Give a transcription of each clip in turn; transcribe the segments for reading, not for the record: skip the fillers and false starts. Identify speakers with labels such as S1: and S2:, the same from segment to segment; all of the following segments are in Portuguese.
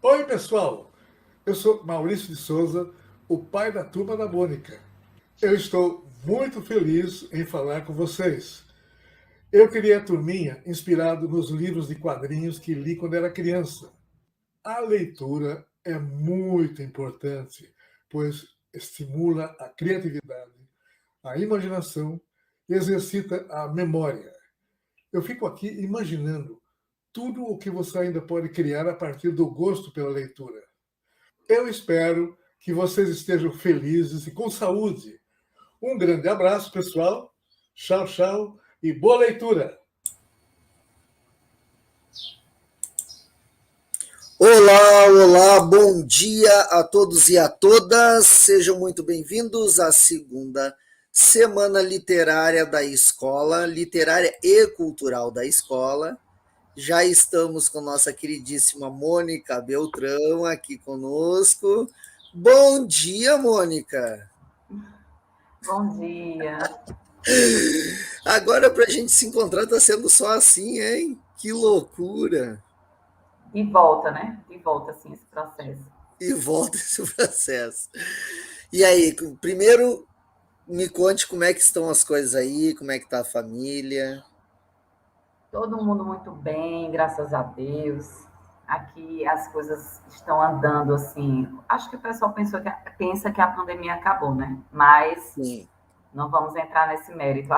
S1: Oi, pessoal! Eu sou Maurício de Souza, o pai da turma da Mônica. Eu estou muito feliz em falar com vocês. Eu criei a turminha inspirado nos livros de quadrinhos que li quando era criança. A leitura é muito importante, pois estimula a criatividade, a imaginação e exercita a memória. Eu fico aqui imaginando tudo o que você ainda pode criar a partir do gosto pela leitura. Eu espero que vocês estejam felizes e com saúde. Um grande abraço, pessoal. Tchau, tchau e boa leitura.
S2: Olá, olá, bom dia a todos e a todas. Sejam muito bem-vindos à segunda semana literária da escola, literária e cultural da escola. Já estamos com nossa queridíssima Mônica Beltrão aqui conosco. Bom dia, Mônica.
S3: Bom dia.
S2: Agora, para a gente se encontrar, está sendo só assim, hein? Que loucura!
S3: E volta, né? E volta, assim, esse processo.
S2: E volta esse processo. E aí, primeiro me conte como é que estão as coisas aí, como é que tá a família.
S3: Todo mundo muito bem, graças a Deus. Aqui as coisas estão andando assim. Acho que o pessoal pensa que a pandemia acabou, né? Mas
S2: Sim.
S3: não vamos entrar nesse mérito.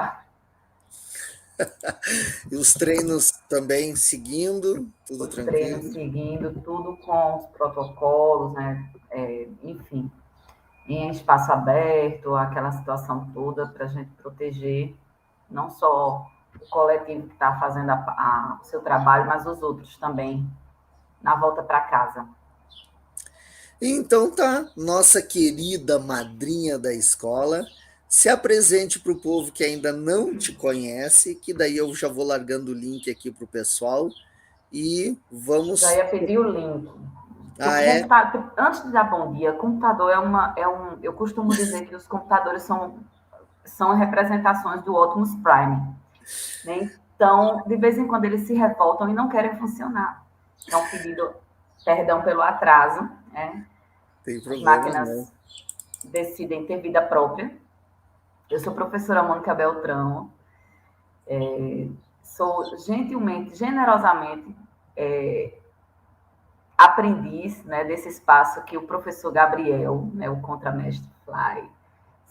S2: E os treinos também seguindo, tudo
S3: Os treinos
S2: tranquilo.
S3: seguindo, tudo com os protocolos, né? Enfim, em espaço aberto, aquela situação toda para a gente proteger não só o coletivo que está fazendo o seu trabalho, mas os outros também, na volta para casa.
S2: Então tá, nossa querida madrinha da escola, se apresente para o povo que ainda não te conhece, que daí eu já vou largando o link aqui para o pessoal e
S3: Já
S2: vamos.
S3: ia pedir o link. O
S2: Ah, é?
S3: antes de dar bom dia, computador eu costumo dizer que os computadores são representações do Optimus Prime, né? Então, de vez em quando eles se revoltam e não querem funcionar. Então, pedido perdão pelo atraso, né?
S2: Tem
S3: As
S2: problema não.
S3: máquinas decidem ter vida própria. Eu sou professora Mônica Beltrão, sou gentilmente, generosamente aprendiz, né, desse espaço que o professor Gabriel, né, o contramestre Fly,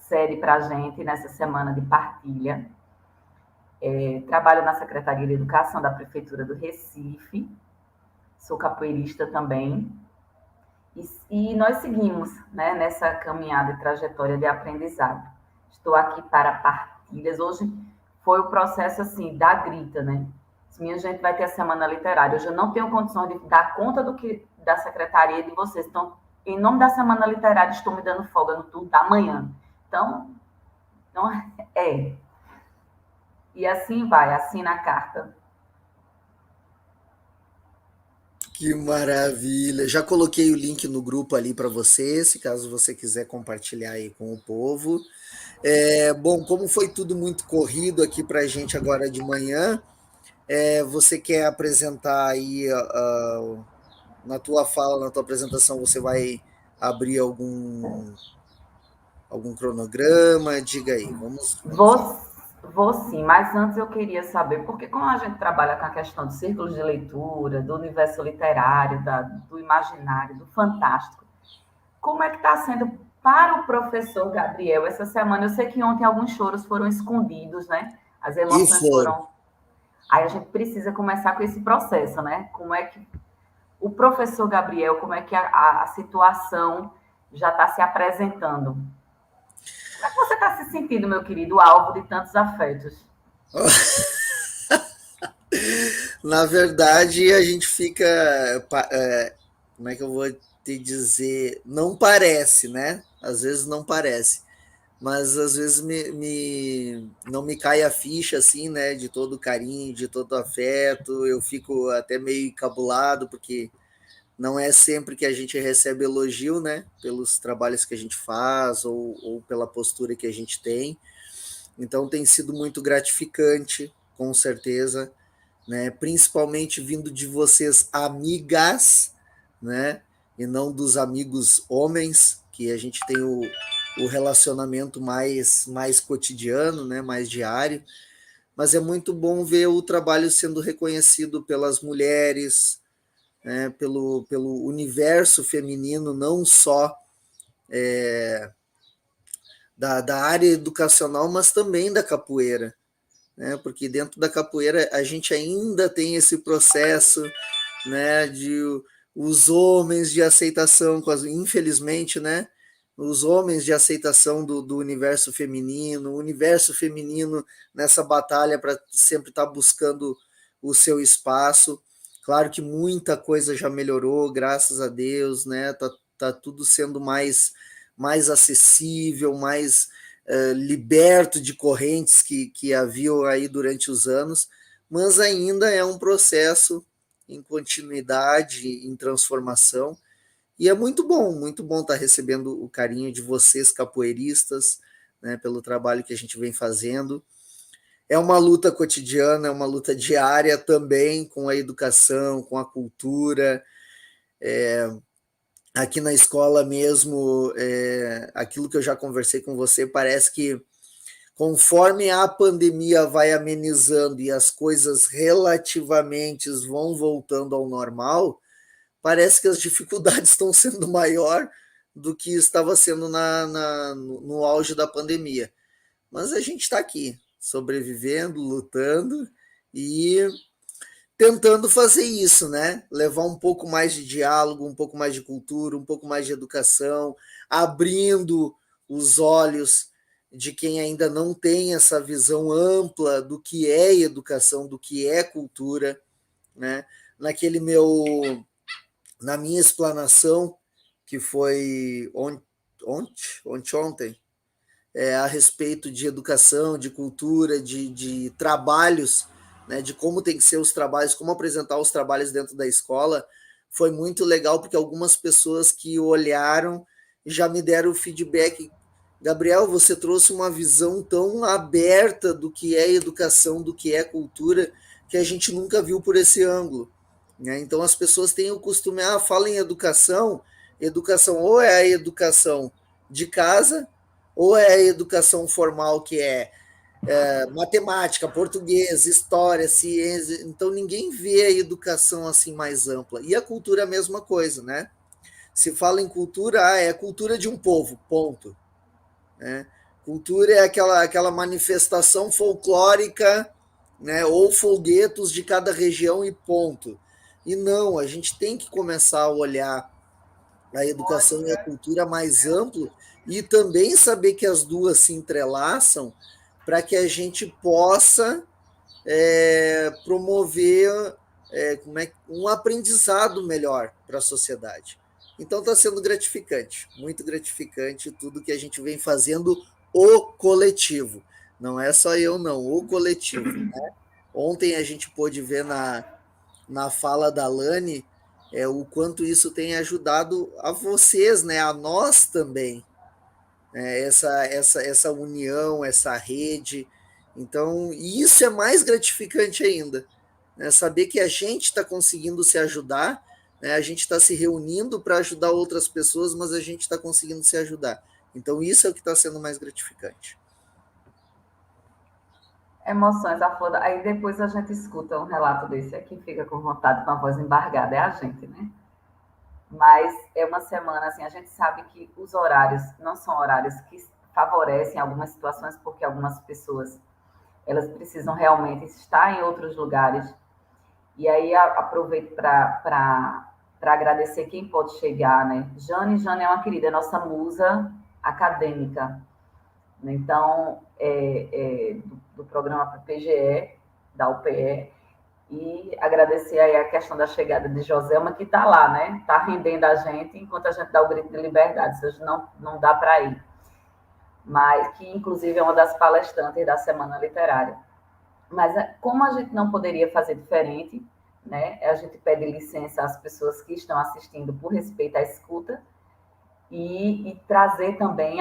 S3: cede para a gente nessa semana de partilha. Trabalho na Secretaria de Educação da Prefeitura do Recife, sou capoeirista também, e nós seguimos, né, nessa caminhada e trajetória de aprendizado. Estou aqui para partilhas. Hoje foi o processo assim da grita, né? Minha gente vai ter a semana literária. Hoje eu não tenho condições de dar conta do que da secretaria de vocês. Então, em nome da semana literária, estou me dando folga no turno da manhã. Então, não é. E assim vai, assina a carta.
S2: Que maravilha! Já coloquei o link no grupo ali para você, se caso você quiser compartilhar aí com o povo. Bom, como foi tudo muito corrido aqui para a gente agora de manhã, você quer apresentar aí na tua fala, na tua apresentação, você vai abrir algum cronograma? Diga aí, vamos ver.
S3: Vou, vou sim, mas antes eu queria saber, porque como a gente trabalha com a questão de círculos de leitura, do universo literário, do imaginário, do fantástico, como é que está sendo para o professor Gabriel essa semana? Eu sei que ontem alguns choros foram escondidos, né? As
S2: E
S3: emoções
S2: foram.
S3: foram. Aí a gente precisa começar com esse processo, né? Como é que o professor Gabriel, como é que a situação já está se apresentando? Como é que você está se sentindo, meu querido, alvo de tantos afetos?
S2: Na verdade, a gente fica, como é que eu vou te dizer? Não parece, né? Às vezes não parece, mas às vezes não me cai a ficha assim, né? De todo o carinho, de todo o afeto. Eu fico até meio encabulado, porque não é sempre que a gente recebe elogio, né? Pelos trabalhos que a gente faz ou pela postura que a gente tem. Então tem sido muito gratificante, com certeza, né? Principalmente vindo de vocês, amigas, né? e não dos amigos homens, que a gente tem o relacionamento mais cotidiano, né, mais diário, mas é muito bom ver o trabalho sendo reconhecido pelas mulheres, né, pelo universo feminino, não só da área educacional, mas também da capoeira, né, porque dentro da capoeira a gente ainda tem esse processo, né, de os homens de aceitação, infelizmente, né, os homens de aceitação do universo feminino, o universo feminino nessa batalha para sempre estar buscando o seu espaço. Claro que muita coisa já melhorou, graças a Deus, né? Tá tudo sendo mais acessível, mais liberto de correntes que haviam aí durante os anos, mas ainda é um processo em continuidade, em transformação, e é muito bom estar recebendo o carinho de vocês, capoeiristas, né, pelo trabalho que a gente vem fazendo. É uma luta cotidiana, é uma luta diária também com a educação, com a cultura. Aqui na escola mesmo, aquilo que eu já conversei com você, parece que conforme a pandemia vai amenizando e as coisas relativamente vão voltando ao normal, parece que as dificuldades estão sendo maior do que estava sendo no auge da pandemia. Mas a gente está aqui, sobrevivendo, lutando e tentando fazer isso, né? Levar um pouco mais de diálogo, um pouco mais de cultura, um pouco mais de educação, abrindo os olhos de quem ainda não tem essa visão ampla do que é educação, do que é cultura, né? Na minha explanação, que foi ontem, a respeito de educação, de cultura, de trabalhos, né, de como tem que ser os trabalhos, como apresentar os trabalhos dentro da escola, foi muito legal, porque algumas pessoas que olharam já me deram o feedback. Gabriel, você trouxe uma visão tão aberta do que é educação, do que é cultura, que a gente nunca viu por esse ângulo, né? Então as pessoas têm o costume, fala em educação, educação ou é a educação de casa, ou é a educação formal, que é matemática, português, história, ciência. Então ninguém vê a educação assim mais ampla. E a cultura é a mesma coisa, né? Se fala em cultura, é a cultura de um povo, ponto, né? Cultura é aquela manifestação folclórica, né, ou folguetos de cada região e ponto. E não, a gente tem que começar a olhar a educação e a cultura mais amplo e também saber que as duas se entrelaçam para que a gente possa promover um aprendizado melhor para a sociedade. Então está sendo gratificante, muito gratificante tudo que a gente vem fazendo, o coletivo. Não é só eu, não, o coletivo. Né? Ontem a gente pôde ver na fala da Lani o quanto isso tem ajudado a vocês, né, a nós também, né, essa união, essa rede. Então, isso é mais gratificante ainda, né, saber que a gente está conseguindo se ajudar, né, a gente está se reunindo para ajudar outras pessoas, mas a gente está conseguindo se ajudar. Então, isso é o que está sendo mais gratificante.
S3: Emoções, a flor. Aí depois a gente escuta um relato desse aqui, fica com vontade, com a voz embargada, é a gente, né? Mas é uma semana, assim, a gente sabe que os horários não são horários que favorecem algumas situações, porque algumas pessoas, elas precisam realmente estar em outros lugares. E aí aproveito para agradecer quem pode chegar, né? Jane é uma querida, é nossa musa acadêmica. Então, do programa para PGE, da UPE, e agradecer aí a questão da chegada de Joselma, que está lá, né? Está rendendo a gente, enquanto a gente dá o grito de liberdade, hoje não dá para ir. Mas que, inclusive, é uma das palestrantes da Semana Literária. Mas como a gente não poderia fazer diferente, né? A gente pede licença às pessoas que estão assistindo por respeito à escuta, e trazer também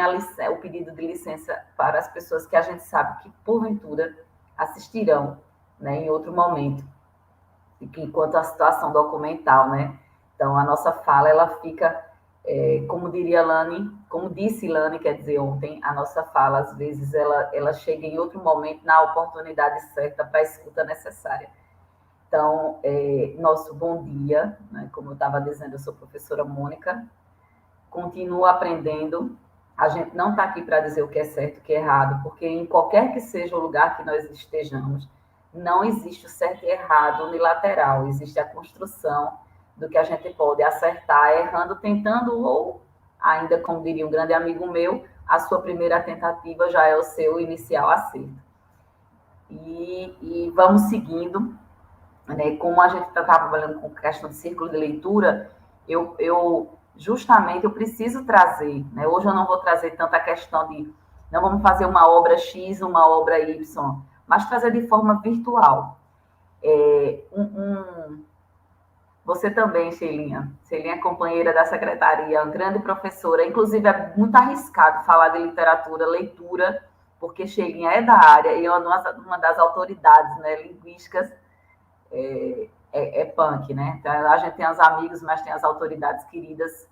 S3: o pedido de licença para as pessoas que a gente sabe que, porventura, assistirão, né, em outro momento, enquanto a situação documental, né, Então, a nossa fala, ela fica, como diria Lani, como disse Lani, quer dizer, ontem, a nossa fala, às vezes, ela chega em outro momento, na oportunidade certa, para a escuta necessária. Então, nosso bom dia, né? Como eu estava dizendo, eu sou professora Mônica, continuo aprendendo. A gente não está aqui para dizer o que é certo e o que é errado, porque em qualquer que seja o lugar que nós estejamos, não existe o certo e errado unilateral, existe a construção do que a gente pode acertar, errando, tentando, ou ainda, como diria um grande amigo meu, a sua primeira tentativa já é o seu inicial acerto. E vamos seguindo, né? Como a gente está trabalhando com questão de círculo de leitura, justamente eu preciso trazer, né? Hoje eu não vou trazer tanta questão de não vamos fazer uma obra X, uma obra Y, mas trazer de forma virtual. Você também, Sheilinha. Sheilinha é companheira da secretaria, uma grande professora. Inclusive, é muito arriscado falar de literatura, leitura, porque Sheilinha é da área e é uma das autoridades, né, linguísticas. Punk, né? Então, a gente tem os amigos, mas tem as autoridades queridas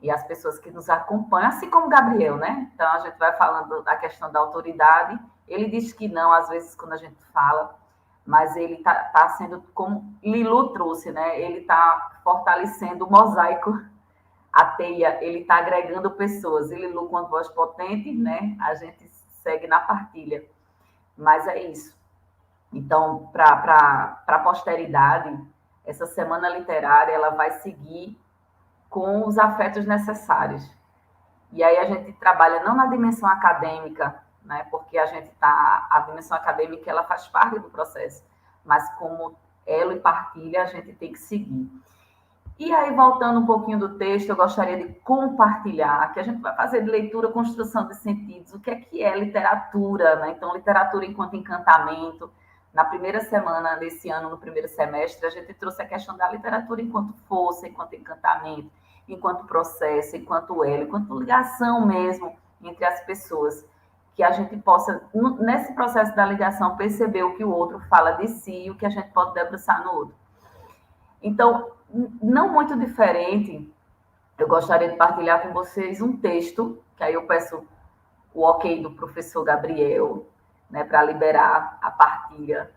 S3: e as pessoas que nos acompanham, assim como o Gabriel, né? Então, a gente vai falando da questão da autoridade. Ele diz que não, às vezes, quando a gente fala, mas ele tá sendo, como Lilu trouxe, né? Ele está fortalecendo o mosaico, a teia, ele está agregando pessoas. E Lilu, com voz potente, né? A gente segue na partilha. Mas é isso. Então, para a posteridade, essa semana literária ela vai seguir com os afetos necessários. E aí a gente trabalha não na dimensão acadêmica, né, porque a dimensão acadêmica ela faz parte do processo, mas como elo e partilha a gente tem que seguir. E aí, voltando um pouquinho do texto, eu gostaria de compartilhar, que a gente vai fazer de leitura, construção de sentidos, o que é literatura, né? Então, literatura enquanto encantamento. Na primeira semana desse ano, no primeiro semestre, a gente trouxe a questão da literatura enquanto força, enquanto encantamento, enquanto processo, enquanto elo, enquanto ligação mesmo entre as pessoas. Que a gente possa, nesse processo da ligação, perceber o que o outro fala de si e o que a gente pode debruçar no outro. Então, não muito diferente, eu gostaria de partilhar com vocês um texto, que aí eu peço o ok do professor Gabriel, né, para liberar a partilha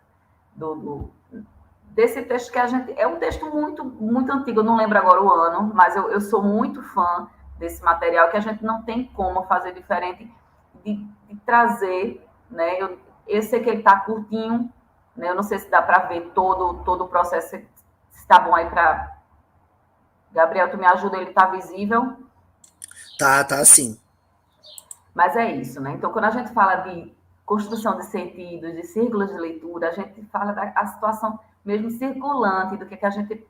S3: desse texto que a gente... É um texto muito, muito antigo, eu não lembro agora o ano, mas eu sou muito fã desse material, que a gente não tem como fazer diferente de trazer, né? Eu sei que ele está curtinho, né? Eu não sei se dá para ver todo o processo, se está bom aí para... Gabriel, tu me ajuda, ele está visível?
S2: Tá sim.
S3: Mas é isso, né? Então, quando a gente fala de construção de sentidos, de círculos de leitura, a gente fala da situação mesmo circulante, do que a gente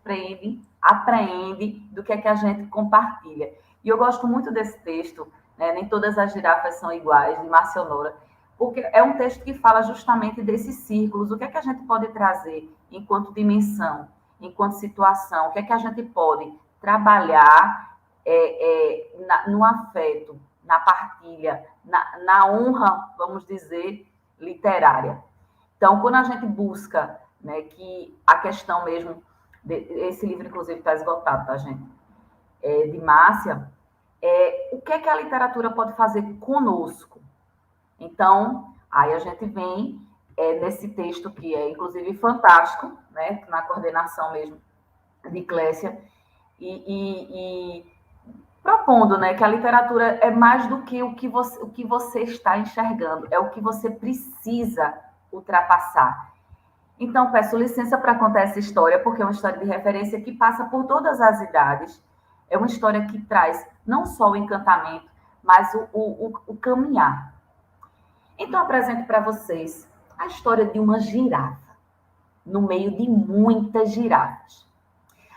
S3: apreende, do que a gente compartilha. E eu gosto muito desse texto, né? Nem todas as girafas são iguais, de Márcia Honora, porque é um texto que fala justamente desses círculos, o que a gente pode trazer enquanto dimensão, enquanto situação, o que a gente pode trabalhar no afeto, na partilha, na honra, vamos dizer, literária. Então, quando a gente busca, né, que a questão mesmo, esse livro, inclusive, está esgotado, tá, gente? De Márcia, o que a literatura pode fazer conosco? Então, aí a gente vem nesse texto que é, inclusive, fantástico, né, na coordenação mesmo de Clécia, e propondo, né, que a literatura é mais do que o que você está enxergando, é o que você precisa ultrapassar. Então, peço licença para contar essa história, porque é uma história de referência que passa por todas as idades. É uma história que traz não só o encantamento, mas o caminhar. Então, apresento para vocês a história de uma girafa, no meio de muitas girafas.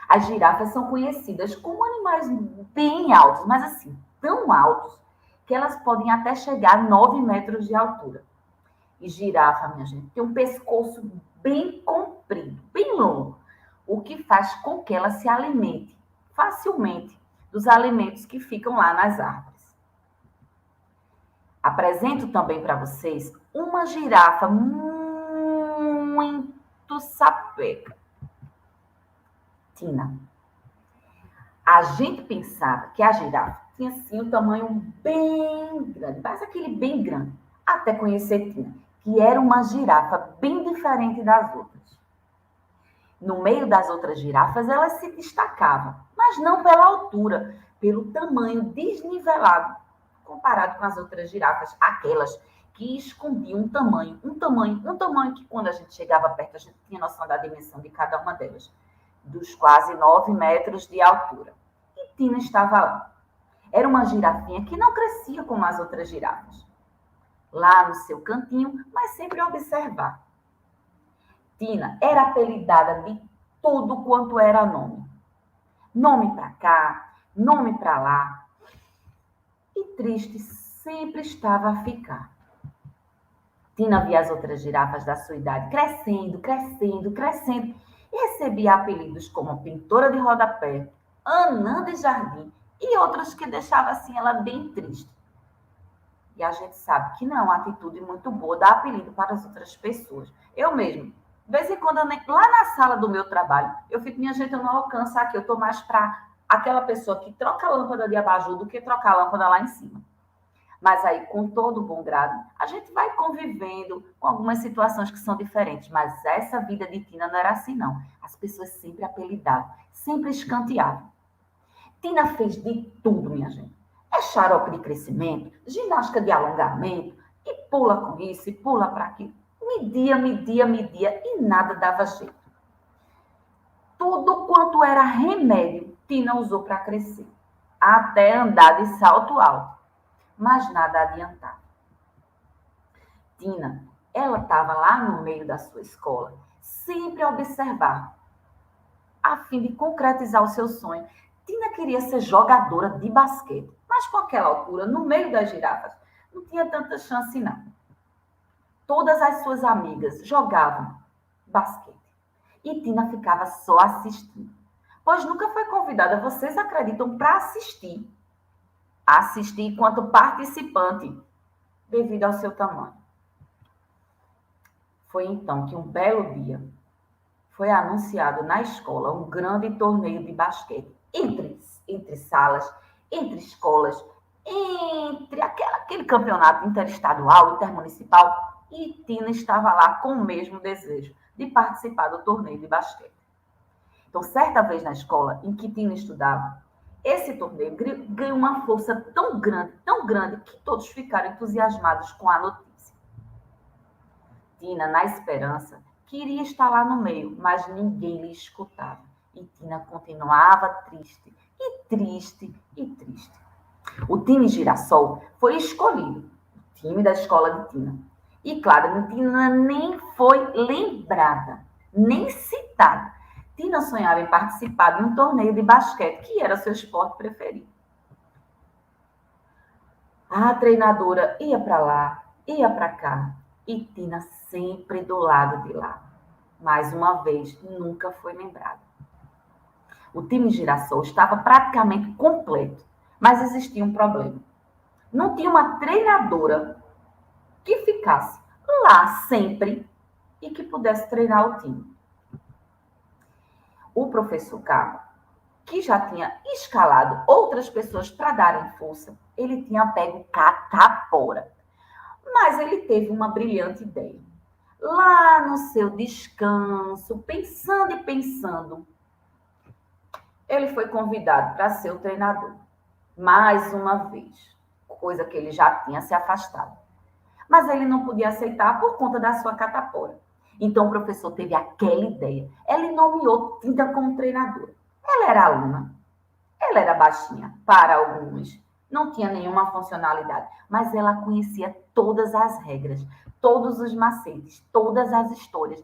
S3: As girafas são conhecidas como animais bem altos, mas assim, tão altos, que elas podem até chegar a 9 metros de altura. E girafa, minha gente, tem um pescoço bem comprido, bem longo, o que faz com que ela se alimente facilmente dos alimentos que ficam lá nas árvores. Apresento também para vocês uma girafa muito sapeca, Tina. A gente pensava que a girafa tinha, sim, um tamanho bem grande, mas aquele bem grande, até conhecer Tina, que era uma girafa bem diferente das outras. No meio das outras girafas, ela se destacava, mas não pela altura, pelo tamanho desnivelado, comparado com as outras girafas, aquelas que escondiam um tamanho que quando a gente chegava perto, a gente tinha noção da dimensão de cada uma delas, dos quase 9 metros de altura. E Tina estava lá. Era uma girafinha que não crescia como as outras girafas. Lá no seu cantinho, mas sempre a observar. Tina era apelidada de tudo quanto era nome. Nome para cá, nome para lá. E triste sempre estava a ficar. Tina via as outras girafas da sua idade crescendo, crescendo, crescendo. E recebia apelidos como pintora de rodapé, anã de jardim e outros que deixavam assim ela bem triste. E a gente sabe que não é uma atitude muito boa dar apelido para as outras pessoas. Eu mesmo, de vez em quando, lá na sala do meu trabalho, eu fico, minha gente, eu não alcanço aqui, eu estou mais para aquela pessoa que troca a lâmpada de abajur do que trocar a lâmpada lá em cima. Mas aí, com todo o bom grado, a gente vai convivendo com algumas situações que são diferentes. Mas essa vida de Tina não era assim, não. As pessoas sempre apelidavam, sempre escanteavam. Tina fez de tudo, minha gente. É xarope de crescimento, ginástica de alongamento, e pula com isso, e pula para aquilo. Media, media, media, e nada dava jeito. Tudo quanto era remédio, Tina usou para crescer. Até andar de salto alto. Mas nada adiantava. Tina, ela estava lá no meio da sua escola, sempre a observar, a fim de concretizar o seu sonho. Tina queria ser jogadora de basquete, mas com aquela altura, no meio das girafas, não tinha tanta chance, não. Todas as suas amigas jogavam basquete e Tina ficava só assistindo, pois nunca foi convidada, vocês acreditam, para assistir enquanto participante, devido ao seu tamanho. Foi então que um belo dia foi anunciado na escola um grande torneio de basquete entre salas, entre escolas, entre aquele campeonato interestadual, intermunicipal, e Tina estava lá com o mesmo desejo de participar do torneio de basquete. Então, certa vez na escola em que Tina estudava, esse torneio ganhou uma força tão grande, que todos ficaram entusiasmados com a notícia. Tina, na esperança, queria estar lá no meio, mas ninguém lhe escutava. E Tina continuava triste, e triste, e triste. O time Girassol foi escolhido, o time da escola de Tina. E, claro, Tina nem foi lembrada, nem citada. Tina sonhava em participar de um torneio de basquete, que era seu esporte preferido. A treinadora ia para lá, ia para cá, e Tina sempre do lado de lá. Mais uma vez, nunca foi lembrada. O time Girassol estava praticamente completo, mas existia um problema. Não tinha uma treinadora que ficasse lá sempre e que pudesse treinar o time. O professor Caco, que já tinha escalado outras pessoas para darem força, ele tinha pego catapora. Mas ele teve uma brilhante ideia. Lá no seu descanso, pensando e pensando, ele foi convidado para ser o treinador. Mais uma vez, coisa que ele já tinha se afastado. Mas ele não podia aceitar por conta da sua catapora. Então o professor teve aquela ideia. Ele nomeou Tina como treinadora. Ela era aluna. Ela era baixinha, para alguns. Não tinha nenhuma funcionalidade. Mas ela conhecia todas as regras, todos os macetes, todas as histórias,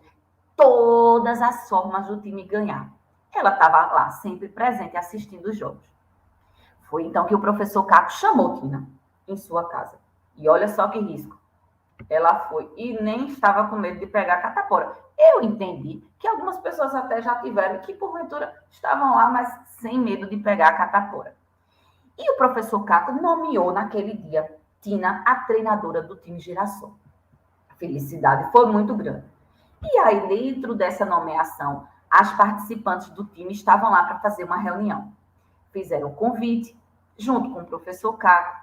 S3: todas as formas do time ganhar. Ela estava lá, sempre presente, assistindo os jogos. Foi então que o professor Caco chamou Tina em sua casa. E olha só que risco. Ela foi e nem estava com medo de pegar a catapora. Eu entendi que algumas pessoas até já tiveram, que porventura estavam lá, mas sem medo de pegar a catapora. E o professor Caco nomeou naquele dia Tina a treinadora do time Girassol. A felicidade foi muito grande. E aí, dentro dessa nomeação, as participantes do time estavam lá para fazer uma reunião. fizeram o convite, junto com o professor Caco.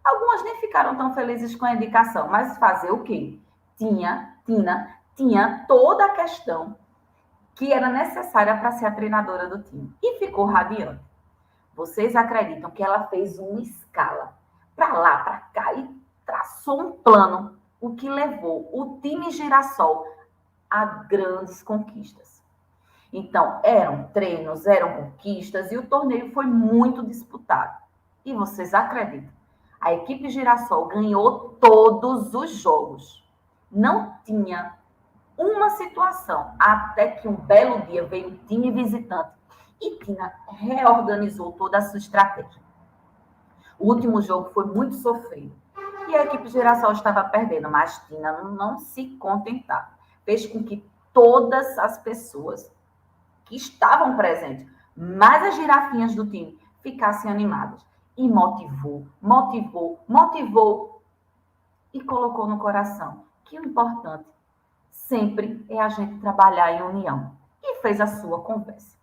S3: Algumas nem ficaram tão felizes com a indicação, mas fazer o quê? Tina tinha toda a questão que era necessária para ser a treinadora do time. E ficou radiante. Vocês acreditam que ela fez uma escala para lá, para cá, e traçou um plano, o que levou o time Girassol a grandes conquistas. Então, eram treinos, eram conquistas, e o torneio foi muito disputado. E vocês acreditam? A equipe Girassol ganhou todos os jogos. Não tinha uma situação, até que um belo dia veio o time visitante e Tina reorganizou toda a sua estratégia. O último jogo foi muito sofrido e a equipe Girassol estava perdendo, mas Tina não se contentava. Fez com que todas as pessoas que estavam presentes, mais as girafinhas do time, ficassem animadas. E motivou e colocou no coração que o importante sempre é a gente trabalhar em união. E fez a sua conversa.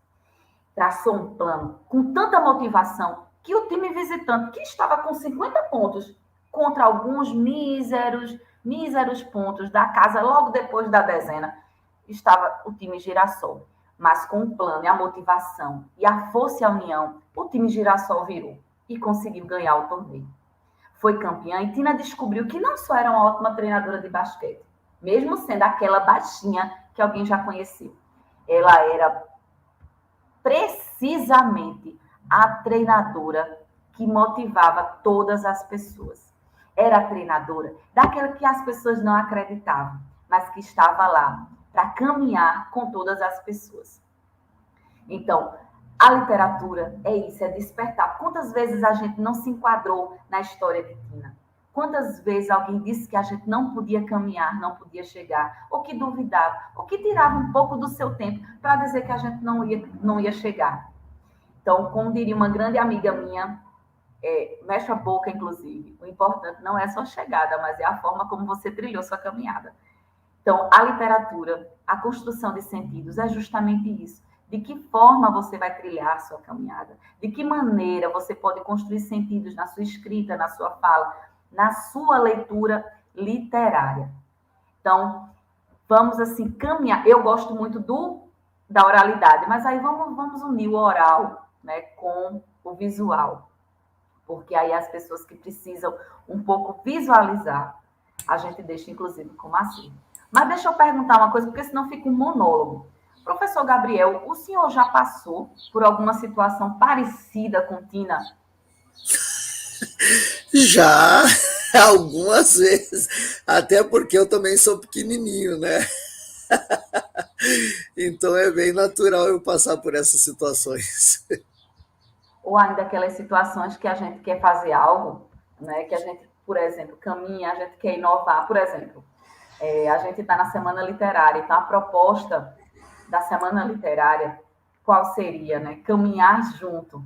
S3: Traçou um plano com tanta motivação que o time visitante, que estava com 50 pontos, contra alguns míseros pontos da casa, logo depois da dezena, estava o time Girassol. Mas com o plano e a motivação e a força e a união, o time Girassol virou e conseguiu ganhar o torneio. Foi campeã e Tina descobriu que não só era uma ótima treinadora de basquete, mesmo sendo aquela baixinha que alguém já conheceu. Ela era precisamente a treinadora que motivava todas as pessoas. Era a treinadora daquela que as pessoas não acreditavam, mas que estava lá para caminhar com todas as pessoas. Então, a literatura é isso, é despertar. Quantas vezes a gente não se enquadrou na história de Tina? Quantas vezes alguém disse que a gente não podia caminhar, não podia chegar, ou que duvidava, ou que tirava um pouco do seu tempo para dizer que a gente não ia chegar. Então, como diria uma grande amiga minha, mexe a boca, inclusive, o importante não é só a chegada, mas é a forma como você trilhou sua caminhada. Então, a literatura, a construção de sentidos é justamente isso. De que forma você vai trilhar a sua caminhada? De que maneira você pode construir sentidos na sua escrita, na sua fala, na sua leitura literária? Então, vamos assim caminhar. Eu gosto muito da oralidade, mas aí vamos unir o oral, né, com o visual. Porque aí as pessoas que precisam um pouco visualizar, a gente deixa inclusive como assim. Mas deixa eu perguntar uma coisa, porque senão fica um monólogo. Professor Gabriel, o senhor já passou por alguma situação parecida com Tina?
S2: Já, algumas vezes. Até porque eu também sou pequenininho, né? Então é bem natural eu passar por essas situações.
S3: Ou ainda aquelas situações que a gente quer fazer algo, né? Que a gente, por exemplo, caminha, a gente quer inovar. Por exemplo, a gente está na Semana Literária, então a proposta da Semana Literária, qual seria, né? Caminhar junto,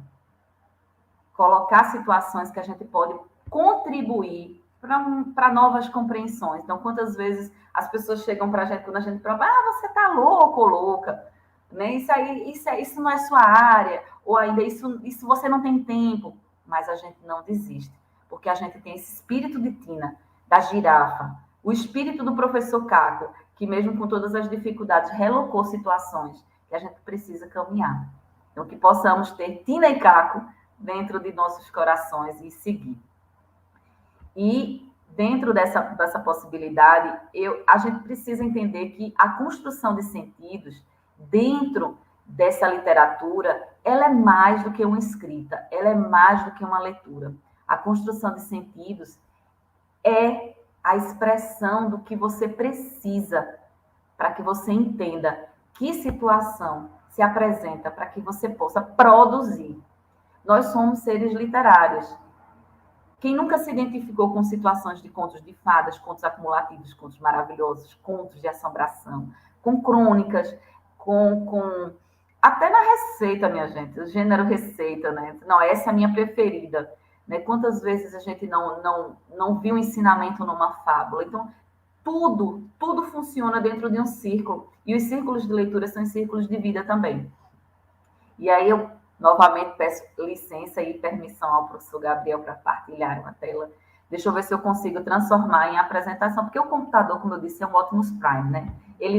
S3: colocar situações que a gente pode contribuir para novas compreensões. Então, quantas vezes as pessoas chegam para a gente, quando a gente prova, você está louco ou louca, né? Isso não é sua área, ou ainda isso você não tem tempo, mas a gente não desiste, porque a gente tem esse espírito de Tina, da girafa, o espírito do professor Caco, que mesmo com todas as dificuldades, relocou situações que a gente precisa caminhar. Então, que possamos ter Tina e Caco dentro de nossos corações e seguir. E dentro dessa possibilidade, a gente precisa entender que a construção de sentidos dentro dessa literatura, ela é mais do que uma escrita, ela é mais do que uma leitura. A construção de sentidos é a expressão do que você precisa para que você entenda que situação se apresenta para que você possa produzir. Nós somos seres literários. Quem nunca se identificou com situações de contos de fadas, contos acumulativos, contos maravilhosos, contos de assombração, com crônicas, com até na receita, minha gente, o gênero receita, né? Não, essa é a minha preferida. Né? Quantas vezes a gente não viu ensinamento numa fábula? Então, tudo funciona dentro de um círculo. E os círculos de leitura são círculos de vida também. E aí eu Novamente, peço licença e permissão ao professor Gabriel para partilhar uma tela. Deixa eu ver se eu consigo transformar em apresentação, porque o computador, como eu disse, é um Optimus Prime, né?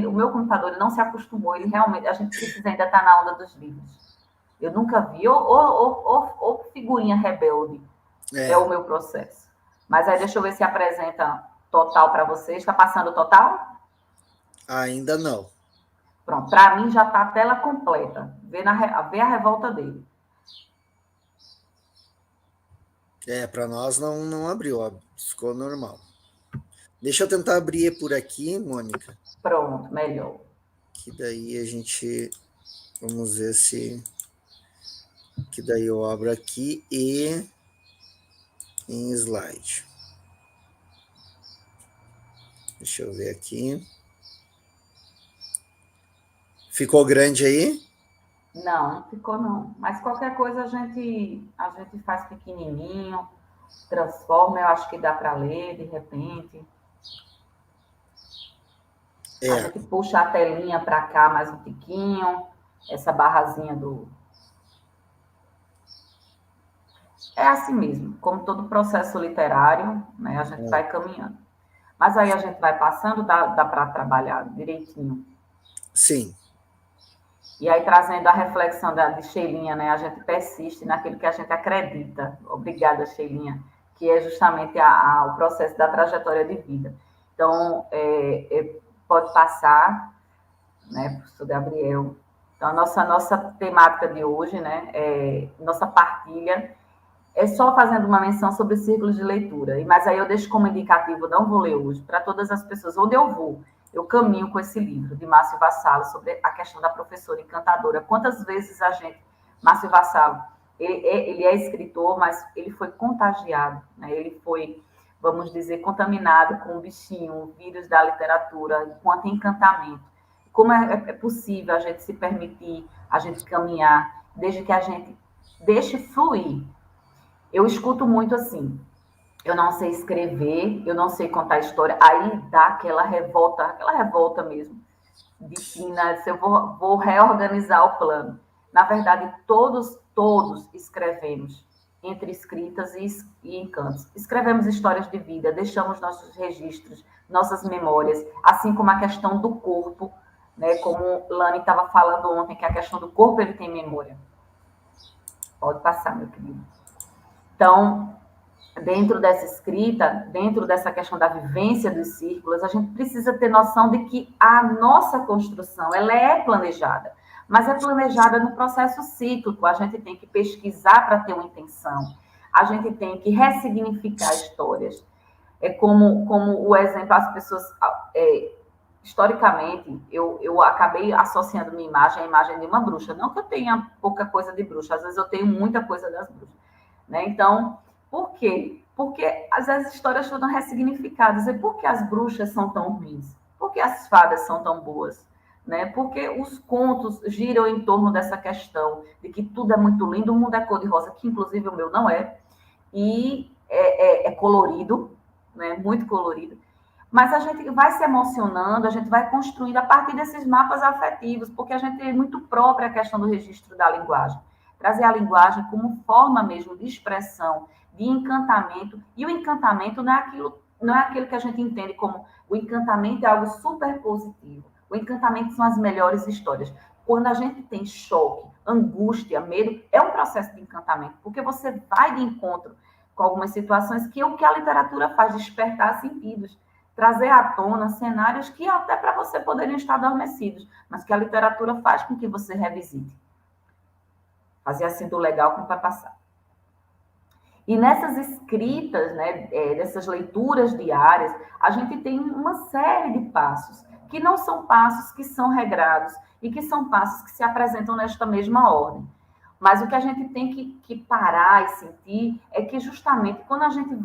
S3: O meu computador ele não se acostumou, ele realmente, a gente precisa ainda estar na onda dos livros. Eu nunca vi, ou figurinha rebelde, é o meu processo. Mas aí deixa eu ver se apresenta total para vocês. Está passando o total?
S2: Ainda não.
S3: Pronto, para mim já está a tela completa. Vê a revolta dele.
S2: Para nós não abriu, ó, ficou normal. Deixa eu tentar abrir por aqui, Mônica.
S3: Pronto, melhor.
S2: Que daí a gente... Vamos ver se... Que daí eu abro aqui e... Em slide. Deixa eu ver aqui. Ficou grande aí?
S3: Não ficou não. Mas qualquer coisa a gente faz pequenininho, transforma, eu acho que dá para ler de repente. A gente puxa a telinha para cá mais um tiquinho, essa barrazinha do... É assim mesmo, como todo processo literário, né, a gente vai caminhando. Mas aí a gente vai passando, dá para trabalhar direitinho.
S2: Sim.
S3: E aí, trazendo a reflexão de Sheilinha, né, a gente persiste naquilo que a gente acredita. Obrigada, Sheilinha, que é justamente o processo da trajetória de vida. Então, pode passar, né, professor Gabriel. Então, a nossa temática de hoje, né, nossa partilha, é só fazendo uma menção sobre círculos de leitura. Mas aí eu deixo como indicativo, não vou ler hoje, para todas as pessoas, onde eu vou, eu caminho com esse livro de Márcio Vassalo, sobre a questão da professora encantadora. Quantas vezes Márcio Vassalo, ele é escritor, mas ele foi contagiado, né? Ele foi, vamos dizer, contaminado com o bichinho, o vírus da literatura, enquanto encantamento. Como é possível a gente se permitir, a gente caminhar, desde que a gente deixe fluir. Eu escuto muito assim, eu não sei escrever, eu não sei contar história, aí dá aquela revolta mesmo, de Tina, eu vou reorganizar o plano. Na verdade, todos escrevemos, entre escritas e encantos. Escrevemos histórias de vida, deixamos nossos registros, nossas memórias, assim como a questão do corpo, né? Como Lani estava falando ontem, que a questão do corpo ele tem memória. Pode passar, meu querido. Então, dentro dessa escrita, dentro dessa questão da vivência dos círculos, a gente precisa ter noção de que a nossa construção, ela é planejada, mas é planejada no processo cíclico. A gente tem que pesquisar para ter uma intenção, a gente tem que ressignificar histórias. É como o exemplo, as pessoas... historicamente, eu acabei associando minha imagem à imagem de uma bruxa. Não que eu tenha pouca coisa de bruxa, às vezes eu tenho muita coisa das bruxas. Né? Então, por quê? Porque às vezes as histórias foram ressignificadas. E por que as bruxas são tão ruins? Por que as fadas são tão boas? Né? Porque os contos giram em torno dessa questão de que tudo é muito lindo, o mundo é cor-de-rosa, que inclusive o meu não é, e é colorido, né? Muito colorido. Mas a gente vai se emocionando, a gente vai construindo a partir desses mapas afetivos, porque a gente é muito própria a questão do registro da linguagem. Trazer a linguagem como forma mesmo de expressão, de encantamento, e o encantamento não é aquilo que a gente entende como o encantamento é algo super positivo. O encantamento são as melhores histórias. Quando a gente tem choque, angústia, medo, é um processo de encantamento, porque você vai de encontro com algumas situações que é o que a literatura faz, despertar sentidos, trazer à tona cenários que até para você poderiam estar adormecidos, mas que a literatura faz com que você revisite. Fazer assim do legal como vai passar. E nessas escritas, né, dessas leituras diárias, a gente tem uma série de passos, que não são passos que são regrados, e que são passos que se apresentam nesta mesma ordem. Mas o que a gente tem que parar e sentir é que justamente quando a gente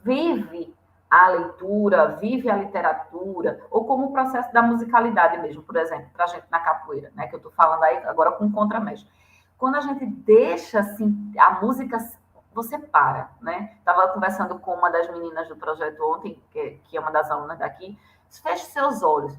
S3: vive a leitura, vive a literatura, ou como o processo da musicalidade mesmo, por exemplo, para a gente na capoeira, né, que eu estou falando aí agora com contramestre. Quando a gente deixa assim, a música, você para, né? Estava conversando com uma das meninas do projeto ontem, que é uma das alunas daqui, feche seus olhos,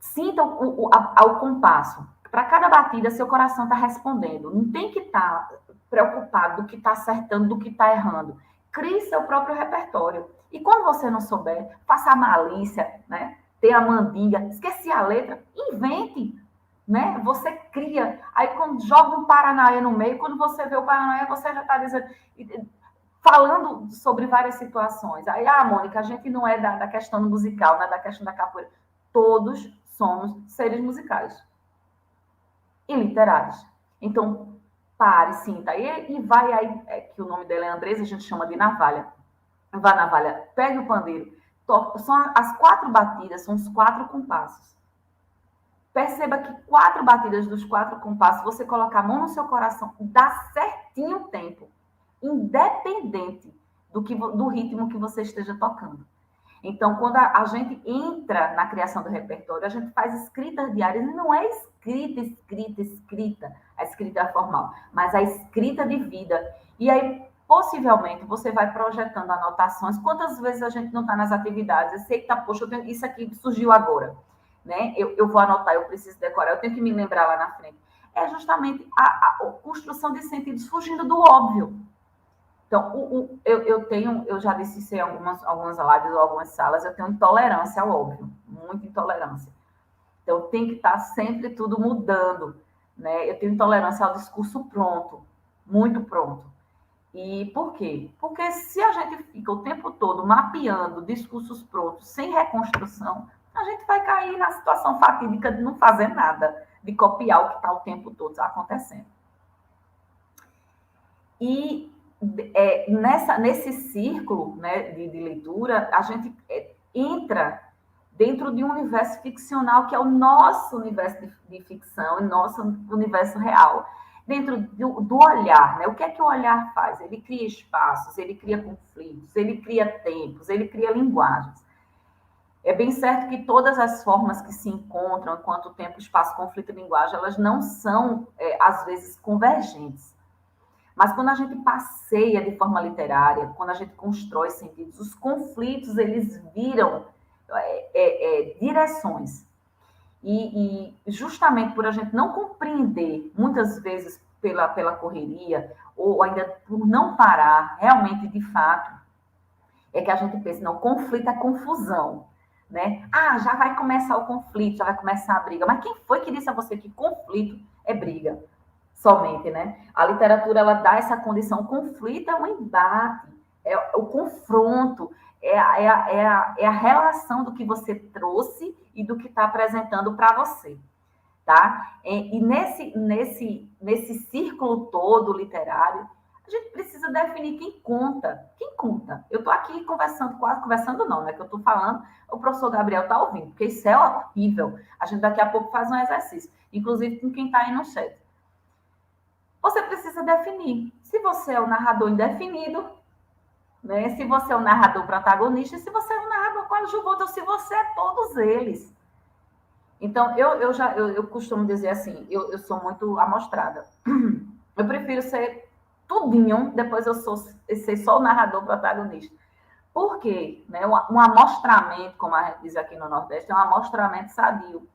S3: sinta o compasso. Para cada batida, seu coração está respondendo. Não tem que estar preocupado do que está acertando, do que está errando. Crie seu próprio repertório. E quando você não souber, faça a malícia, né? Tenha a mandinga, esqueci a letra, invente, né? Você cria. Aí quando joga um Paranaê no meio, quando você vê o Paranaê, você já está dizendo, falando sobre várias situações. Aí, Mônica, a gente não é da questão musical, não é da questão da capoeira. Todos somos seres musicais e literários. Então, pare, sinta. E vai aí, que o nome dela é Andresa, a gente chama de navalha. Vá navalha, pegue o pandeiro. São as 4 batidas, são os 4 compassos. Perceba que 4 batidas dos 4 compassos, você coloca a mão no seu coração, dá certinho o tempo, independente do ritmo que você esteja tocando. Então, quando a gente entra na criação do repertório, a gente faz escritas diárias, e não é escrita, a escrita formal, mas a escrita de vida. E aí, possivelmente, você vai projetando anotações. Quantas vezes a gente não está nas atividades? Eu sei que tá, poxa, isso aqui surgiu agora, né? Eu vou anotar, eu preciso decorar, eu tenho que me lembrar lá na frente. É justamente a construção de sentidos fugindo do óbvio. Então, eu já disse isso em algumas lives ou algumas salas, eu tenho intolerância ao óbvio, muita intolerância. Então, tem que estar sempre tudo mudando, né? Eu tenho intolerância ao discurso pronto, muito pronto. E por quê? Porque se a gente fica o tempo todo mapeando discursos prontos, sem reconstrução, a gente vai cair na situação fatídica de não fazer nada, de copiar o que está o tempo todo acontecendo. E nesse círculo, né, de leitura, a gente entra dentro de um universo ficcional que é o nosso universo de ficção, o nosso universo real. Dentro do olhar, né? O que é que o olhar faz? Ele cria espaços, ele cria conflitos, ele cria tempos, ele cria linguagens. É bem certo que todas as formas que se encontram, enquanto tempo, espaço, conflito e linguagem, elas não são, às vezes, convergentes. Mas quando a gente passeia de forma literária, quando a gente constrói sentidos, os conflitos, eles viram direções. E justamente por a gente não compreender, muitas vezes pela correria, ou ainda por não parar, realmente, de fato, é que a gente pensa, não, conflito é confusão, né? Já vai começar o conflito, já vai começar a briga. Mas quem foi que disse a você que conflito é briga? Somente, né? A literatura, ela dá essa condição. O conflito é um embate, é o confronto, é a relação do que você trouxe e do que está apresentando para você, tá? E nesse círculo todo literário, a gente precisa definir quem conta. Quem conta? Eu estou aqui conversando, quase conversando não, né? Que eu estou falando, o professor Gabriel está ouvindo, porque isso é horrível. A gente daqui a pouco faz um exercício, inclusive com quem está aí no chat. Você precisa definir se você é o narrador indefinido, né? Se você é o narrador protagonista, se você é o narrador coadjuvante, ou se você é todos eles. Então, eu costumo dizer assim, eu sou muito amostrada. Eu prefiro ser tudinho, depois eu ser só o narrador protagonista. Por quê? Né? Um amostramento, como a gente diz aqui no Nordeste, é um amostramento sadio.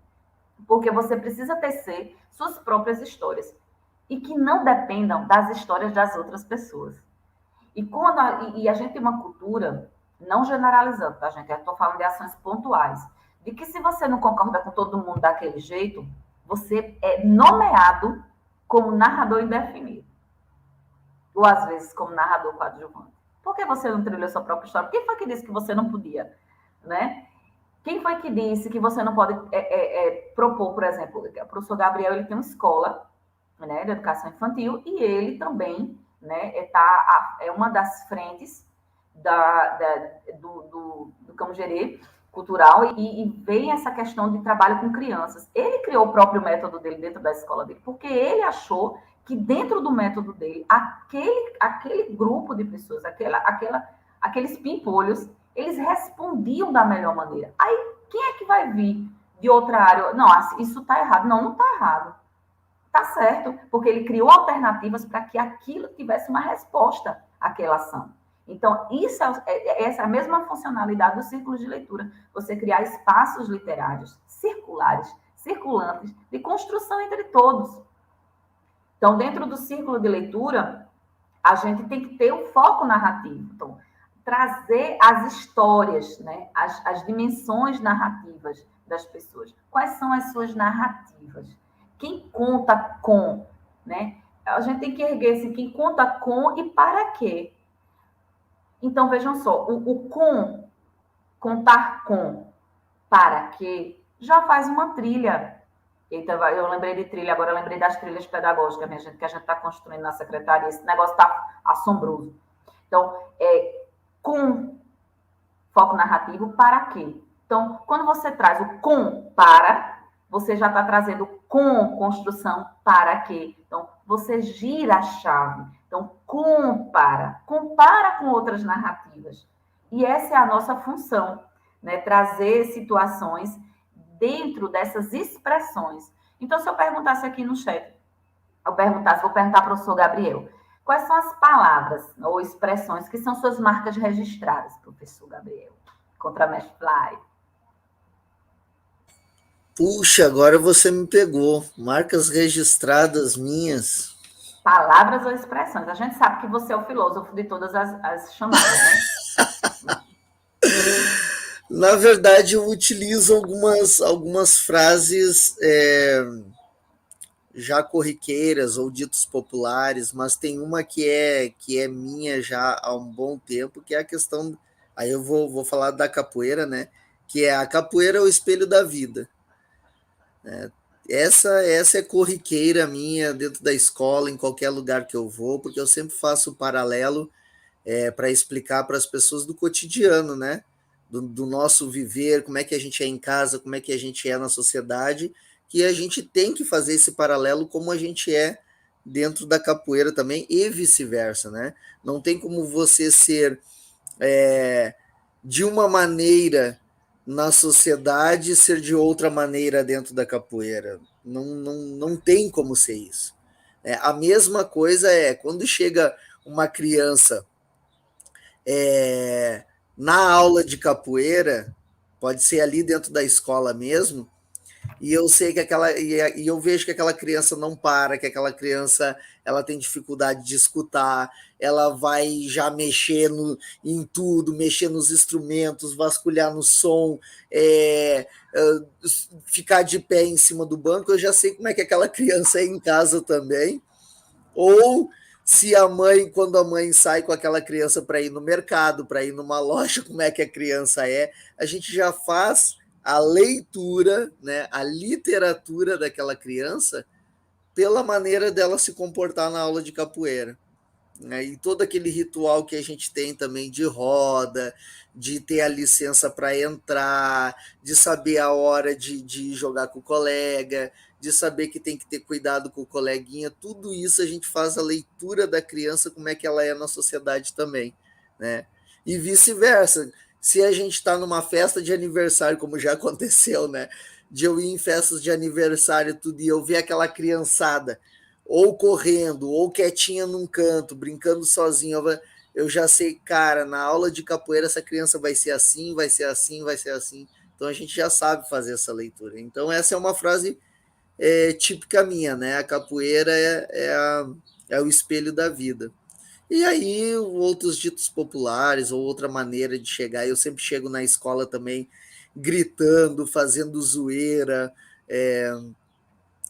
S3: Porque você precisa tecer suas próprias histórias. E que não dependam das histórias das outras pessoas. E a gente tem uma cultura, não generalizando, tá, gente? Eu estou falando de ações pontuais. De que se você não concorda com todo mundo daquele jeito, você é nomeado como narrador indefinido. Ou, às vezes, como narrador coadjuvante. Por que você não trilhou sua própria história? Quem foi que disse que você não podia? Né? Quem foi que disse que você não pode propor, por exemplo, o professor Gabriel, ele tem uma escola, né, de educação infantil, e ele também, né, é uma das frentes do Camugere cultural, e vem essa questão de trabalho com crianças. Ele criou o próprio método dele dentro da escola dele, porque ele achou que dentro do método dele, aquele grupo de pessoas, aqueles pimpolhos, eles respondiam da melhor maneira. Aí, quem é que vai vir de outra área? Não, isso está errado. Não está errado. Está certo, porque ele criou alternativas para que aquilo tivesse uma resposta àquela ação. Então, essa é a mesma funcionalidade do círculo de leitura. Você criar espaços literários circulares, circulantes de construção entre todos. Então, dentro do círculo de leitura, a gente tem que ter um foco narrativo. Então, trazer as histórias, né? As dimensões narrativas das pessoas. Quais são as suas narrativas? Quem conta com, né? A gente tem que erguer assim, quem conta com e para quê. Então, vejam só, o com, contar com, para quê, já faz uma trilha. Eita, eu lembrei de trilha, agora eu lembrei das trilhas pedagógicas, minha gente, que a gente está construindo na secretaria. Esse negócio está assombroso. Então, com foco narrativo, para quê? Então, quando você traz o com para, você já está trazendo com construção para quê? Então, você gira a chave. Então, compara com outras narrativas. E essa é a nossa função, né? Trazer situações dentro dessas expressões. Então, se eu perguntasse aqui no chat, vou perguntar para o professor Gabriel, quais são as palavras ou expressões que são suas marcas registradas, professor Gabriel, contra a Mestre Fly?
S2: Puxa, agora você me pegou. Marcas registradas minhas.
S3: Palavras ou expressões? A gente sabe que você é o filósofo de todas as chamadas, né?
S2: Na verdade, eu utilizo algumas frases já corriqueiras ou ditos populares, mas tem uma que é minha já há um bom tempo, que é a questão. Aí eu vou falar da capoeira, né? Que é a capoeira é o espelho da vida. Essa é corriqueira minha dentro da escola, em qualquer lugar que eu vou, porque eu sempre faço um paralelo para explicar para as pessoas do cotidiano, né? Do nosso viver, como é que a gente é em casa, como é que a gente é na sociedade, que a gente tem que fazer esse paralelo como a gente é dentro da capoeira também e vice-versa, né? Não tem como você ser de uma maneira na sociedade e ser de outra maneira dentro da capoeira. Não tem como ser isso. A mesma coisa é quando chega uma criança na aula de capoeira, pode ser ali dentro da escola mesmo, e eu sei que e eu vejo que aquela criança não para, que aquela criança ela tem dificuldade de escutar, ela vai já mexer em tudo, mexer nos instrumentos, vasculhar no som, ficar de pé em cima do banco, eu já sei como é que aquela criança é em casa também. Ou se a mãe, quando a mãe sai com aquela criança para ir no mercado, para ir numa loja, como é que a criança é, a gente já faz a leitura, né, a literatura daquela criança pela maneira dela se comportar na aula de capoeira. Né? E todo aquele ritual que a gente tem também de roda, de ter a licença para entrar, de saber a hora de jogar com o colega, de saber que tem que ter cuidado com o coleguinha, tudo isso a gente faz a leitura da criança, como é que ela é na sociedade também. Né? E vice-versa. Se a gente está numa festa de aniversário, como já aconteceu, né? De eu ir em festas de aniversário tudo, e eu ver aquela criançada ou correndo, ou quietinha num canto, brincando sozinho, eu já sei, cara, na aula de capoeira essa criança vai ser assim, vai ser assim, vai ser assim. Então a gente já sabe fazer essa leitura. Então essa é uma frase típica minha, né? A capoeira é o espelho da vida. E aí, outros ditos populares, ou outra maneira de chegar. Eu sempre chego na escola também gritando, fazendo zoeira,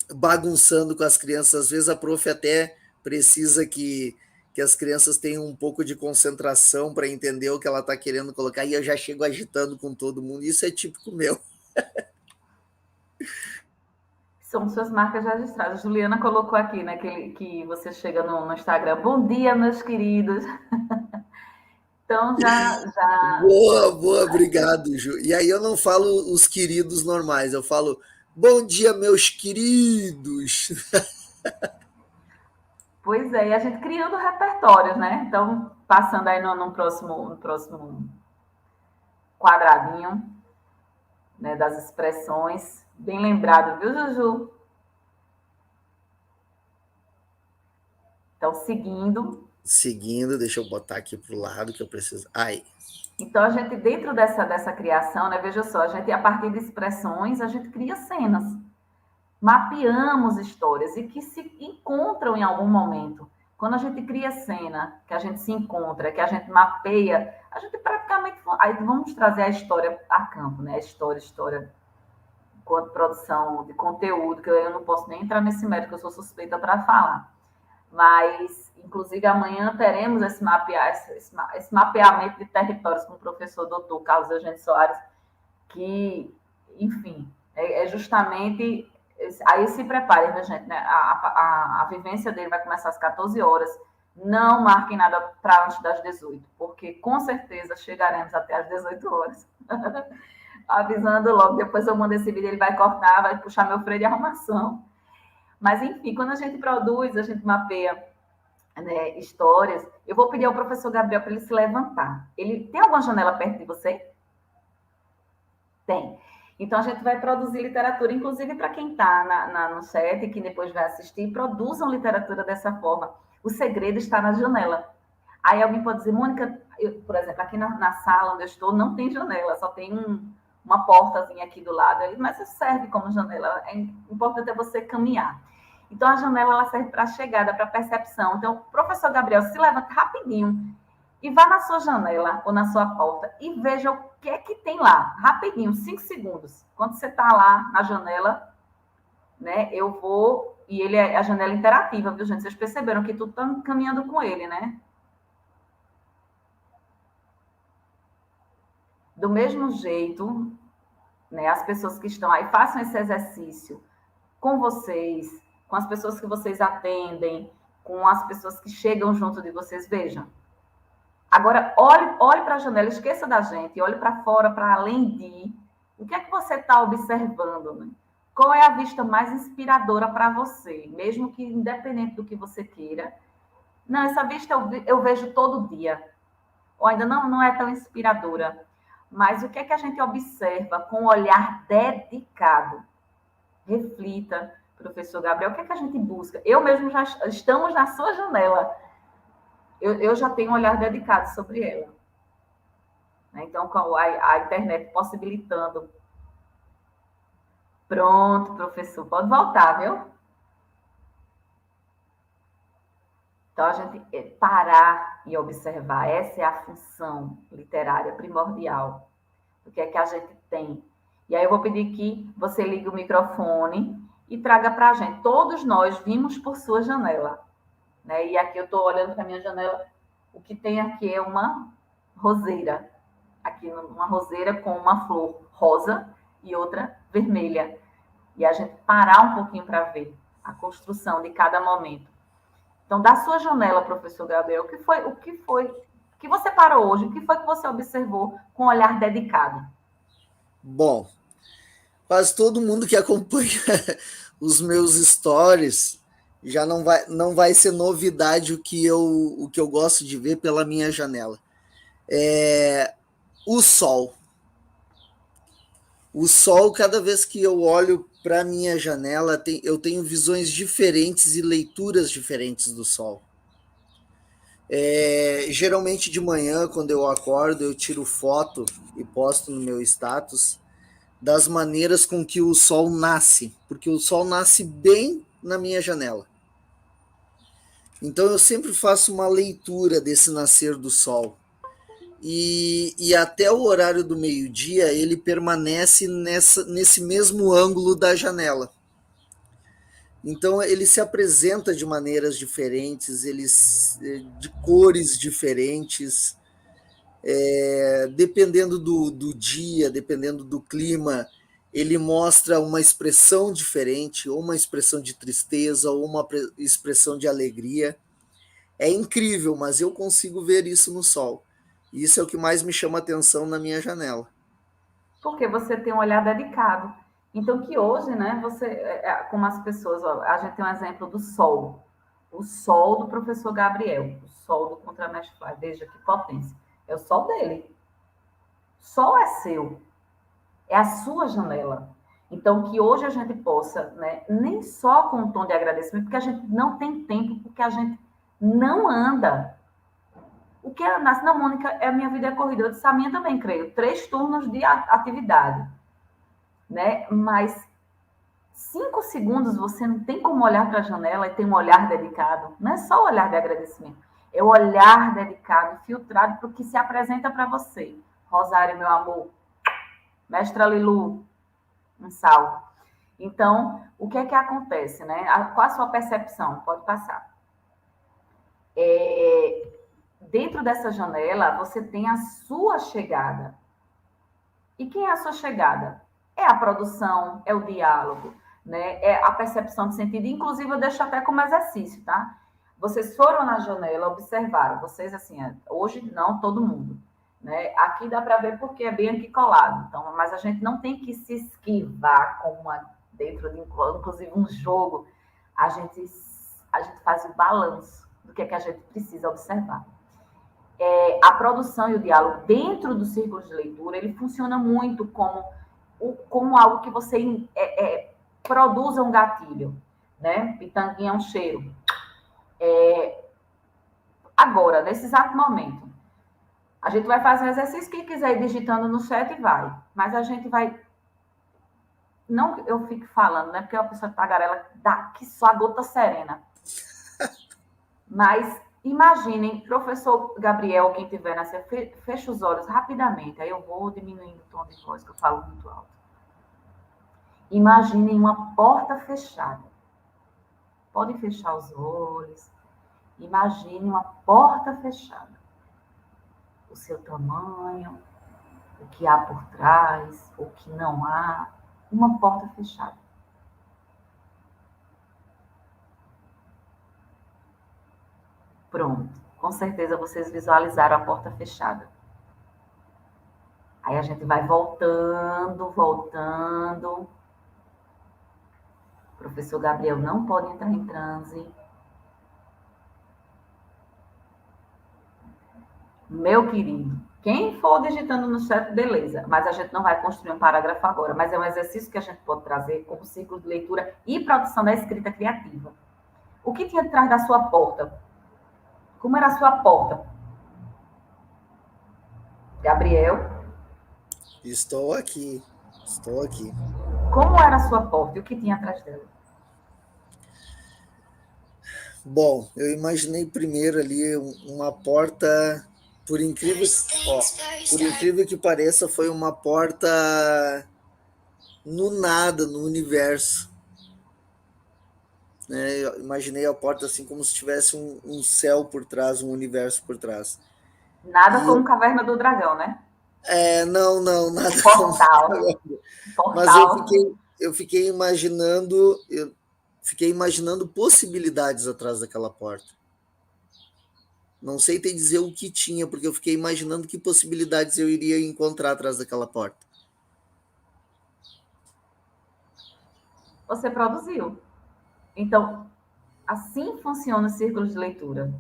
S2: bagunçando com as crianças. Às vezes a prof até precisa que as crianças tenham um pouco de concentração para entender o que ela está querendo colocar, e eu já chego agitando com todo mundo. Isso é típico meu.
S3: São suas marcas registradas. Juliana colocou aqui, né, que você chega no Instagram. Bom dia, meus queridos. Então,
S2: Boa, obrigado, Ju. E aí eu não falo os queridos normais, eu falo bom dia, meus queridos.
S3: Pois é, e a gente criando repertórios, né? Então, passando aí no próximo quadradinho, né, das expressões. Bem lembrado, viu, Juju? Então,
S2: Seguindo, deixa eu botar aqui pro lado que eu preciso. Aí.
S3: Então, a gente, dentro dessa criação, né, veja só, a gente, a partir de expressões, a gente cria cenas. mapeamos histórias e que se encontram em algum momento. Quando a gente cria cena, que a gente se encontra, que a gente mapeia, a gente praticamente... Aí vamos trazer a história a campo, né? História, quanto produção de conteúdo, que eu não posso nem entrar nesse mérito, que eu sou suspeita para falar. Mas, inclusive, amanhã teremos esse mapeamento de territórios com o professor doutor Carlos Eugênio Soares, que, enfim, é justamente... Aí se prepare, né, gente? Né? A vivência dele vai começar às 14 horas. Não marquem nada para antes das 18, porque com certeza chegaremos até às 18 horas. Avisando logo, depois eu mando esse vídeo, ele vai cortar, vai puxar meu freio de arrumação. Mas, enfim, quando a gente produz, a gente mapeia, né, histórias. Eu vou pedir ao professor Gabriel para ele se levantar. Ele tem alguma janela perto de você? Tem. Então, a gente vai produzir literatura, inclusive para quem está no chat e que depois vai assistir, produzam literatura dessa forma. O segredo está na janela. Aí alguém pode dizer, Mônica, por exemplo, aqui na sala onde eu estou, não tem janela, só tem uma portazinha aqui do lado, mas serve como janela. É importante é você caminhar. Então, a janela ela serve para a chegada, para a percepção. Então, o professor Gabriel se levanta rapidinho e vá na sua janela ou na sua porta e veja o que é que tem lá. Rapidinho, 5 segundos. Quando você está lá na janela, né, eu vou... E ele é a janela interativa, viu, gente? Vocês perceberam que tudo está caminhando com ele, né? Do mesmo jeito, né, as pessoas que estão aí, façam esse exercício com vocês, com as pessoas que vocês atendem, com as pessoas que chegam junto de vocês, vejam. Agora, olhe para a janela, esqueça da gente, olhe para fora, para além de... O que é que você está observando? Né? Qual é a vista mais inspiradora para você? Mesmo que independente do que você queira. Não, essa vista eu vejo todo dia. Ou ainda não é tão inspiradora. Mas o que é que a gente observa com um olhar dedicado? Reflita, professor Gabriel, o que é que a gente busca? Eu mesmo já estamos na sua janela. Eu já tenho um olhar dedicado sobre ela. Então, com a internet possibilitando. Pronto, professor, pode voltar, viu? Então, a gente parar e observar. Essa é a função literária primordial. O que é que a gente tem? E aí eu vou pedir que você ligue o microfone e traga para a gente. Todos nós vimos por sua janela. Né? E aqui eu estou olhando para a minha janela. O que tem aqui é uma roseira. Aqui uma roseira com uma flor rosa e outra vermelha. E a gente parar um pouquinho para ver a construção de cada momento. Então, da sua janela, professor Gabriel, o que você parou hoje? O que foi que você observou com um olhar dedicado?
S2: Bom, quase todo mundo que acompanha os meus stories já não vai ser novidade o que eu gosto de ver pela minha janela. O sol. O sol, cada vez que eu olho para a minha janela, eu tenho visões diferentes e leituras diferentes do sol. Geralmente de manhã, quando eu acordo, eu tiro foto e posto no meu status das maneiras com que o sol nasce, porque o sol nasce bem na minha janela. Então eu sempre faço uma leitura desse nascer do sol. E até o horário do meio-dia ele permanece nesse mesmo ângulo da janela. Então ele se apresenta de maneiras diferentes, de cores diferentes, dependendo do dia, dependendo do clima, ele mostra uma expressão diferente, ou uma expressão de tristeza, ou uma expressão de alegria. É incrível, mas eu consigo ver isso no sol. E isso é o que mais me chama a atenção na minha janela.
S3: Porque você tem um olhar dedicado. Então, que hoje, né, como as pessoas, a gente tem um exemplo do sol. O sol do professor Gabriel, o sol do Contramestre Fly. Veja que potência. É o sol dele. O sol é seu. É a sua janela. Então, que hoje a gente possa, né, nem só com um tom de agradecimento, porque a gente não tem tempo, porque a gente não anda. O que ela nasce na Mônica é a minha vida é corrida. Eu disse, a minha também, creio. 3 turnos de atividade. Né? Mas 5 segundos você não tem como olhar para a janela e ter um olhar dedicado. Não é só o olhar de agradecimento, é o olhar dedicado, filtrado para o que se apresenta para você. Rosário, meu amor, mestra Lilu, um salve. Então, o que é que acontece, né? Qual a sua percepção? Pode passar. Dentro dessa janela, você tem a sua chegada. E quem é a sua chegada? É a produção, é o diálogo, né? É a percepção de sentido. Inclusive, eu deixo até como exercício, tá? Vocês foram na janela, observaram. Vocês, assim, hoje não todo mundo, né? Aqui dá para ver porque é bem aqui colado. Então, mas a gente não tem que se esquivar dentro de, inclusive, um jogo. A gente faz o balanço do que é que a gente precisa observar. A produção e o diálogo dentro do círculo de leitura, ele funciona muito como algo que você produza um gatilho, né? Pitanguinha é um cheiro. Agora, nesse exato momento, a gente vai fazer um exercício, quem quiser ir digitando no chat vai, mas a gente vai... Não que eu fique falando, né? Porque a pessoa tagarela dá que só a gota serena. Mas... imaginem, professor Gabriel, quem tiver nessa, fecha os olhos rapidamente, aí eu vou diminuindo o tom de voz, que eu falo muito alto. Imaginem uma porta fechada. Podem fechar os olhos. Imagine uma porta fechada. O seu tamanho, o que há por trás, o que não há. Uma porta fechada. Pronto. Com certeza vocês visualizaram a porta fechada. Aí a gente vai voltando. O professor Gabriel não pode entrar em transe. Meu querido, quem for digitando no chat, beleza. Mas a gente não vai construir um parágrafo agora. Mas é um exercício que a gente pode trazer como ciclo de leitura e produção da escrita criativa. O que tinha atrás da sua porta? Como era a sua porta? Gabriel?
S2: Estou aqui.
S3: Como era a sua porta e o que tinha atrás dela?
S2: Bom, eu imaginei primeiro ali uma porta, por incrível que pareça, foi uma porta no nada, no universo. Né? Eu imaginei a porta assim como se tivesse um céu por trás, um universo por trás.
S3: Nada como Caverna do Dragão, né?
S2: Não, nada
S3: Portal.
S2: como... Mas eu fiquei imaginando possibilidades atrás daquela porta. Não sei te dizer o que tinha, porque eu fiquei imaginando que possibilidades eu iria encontrar atrás daquela porta.
S3: Você produziu. Então, assim funciona o círculo de leitura,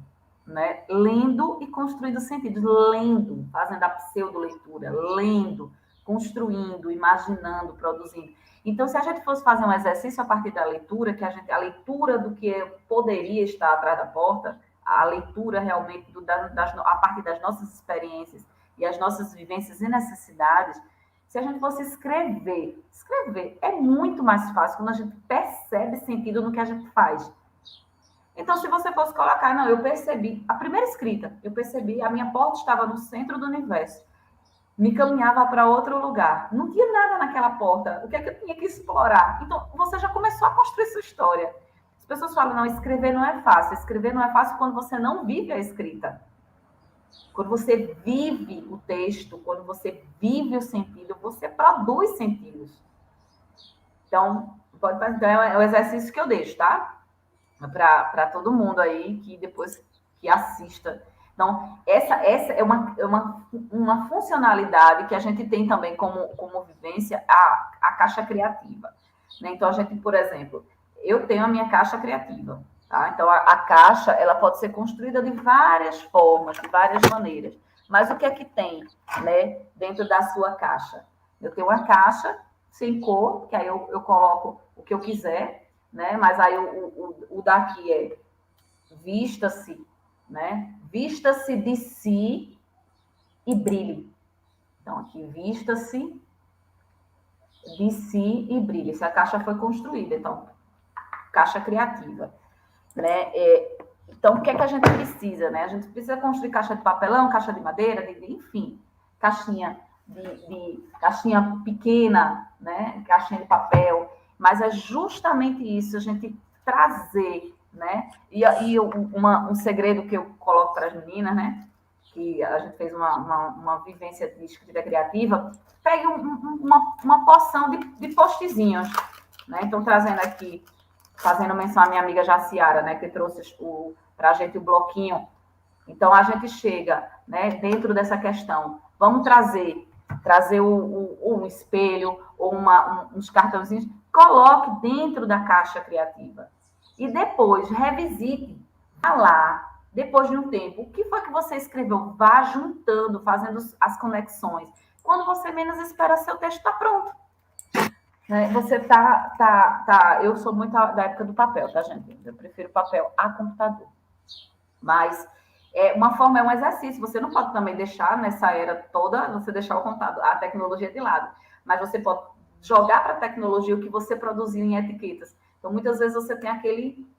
S3: né? Lendo e construindo sentidos, lendo, fazendo a pseudo-leitura, lendo, construindo, imaginando, produzindo. Então, se a gente fosse fazer um exercício a partir da leitura, a leitura do que poderia estar atrás da porta, a leitura realmente a partir das nossas experiências e as nossas vivências e necessidades, se a gente fosse escrever é muito mais fácil quando a gente percebe sentido no que a gente faz. Então, se você fosse colocar, não, eu percebi, a primeira escrita, eu percebi, a minha porta estava no centro do universo, me caminhava para outro lugar, não tinha nada naquela porta, o que é que eu tinha que explorar? Então, você já começou a construir sua história. As pessoas falam, não, escrever não é fácil quando você não vive a escrita. Quando você vive o texto, quando você vive o sentido, você produz sentidos. Então, é o exercício que eu deixo, tá? Para todo mundo aí que depois que assista. Então, essa é uma funcionalidade que a gente tem também como vivência, a caixa criativa. Né? Então, a gente, por exemplo, eu tenho a minha caixa criativa. Tá? Então, a caixa ela pode ser construída de várias formas, de várias maneiras. Mas o que é que tem, né, dentro da sua caixa? Eu tenho uma caixa sem cor, que aí eu coloco o que eu quiser, né? Mas aí o daqui é vista-se, né? Vista-se de si e brilhe. Então, aqui, vista-se de si e brilhe. Se a caixa foi construída, então, caixa criativa, né? Então, o que é que a gente precisa, né? A gente precisa construir caixa de papelão, caixa de madeira, enfim, caixinha caixinha pequena, né? Caixinha de papel, mas é justamente isso, a gente trazer, né? E um segredo que eu coloco para as meninas, né? Que a gente fez uma vivência de escrita criativa, pegue uma porção de postzinhos, né? Então, trazendo aqui, fazendo menção à minha amiga Jaciara, né? Que trouxe para a gente o bloquinho. Então, a gente chega, né? Dentro dessa questão, vamos trazer um espelho ou uns cartãozinhos, coloque dentro da caixa criativa. E depois, revisite, vá lá, depois de um tempo, o que foi que você escreveu? Vá juntando, fazendo as conexões. Quando você menos espera, seu texto está pronto. Você eu sou muito da época do papel, tá, gente? Eu prefiro papel a computador. Mas uma forma é um exercício. Você não pode também deixar nessa era toda, você deixar o computador, a tecnologia de lado. Mas você pode jogar para a tecnologia o que você produziu em etiquetas. Então, muitas vezes você tem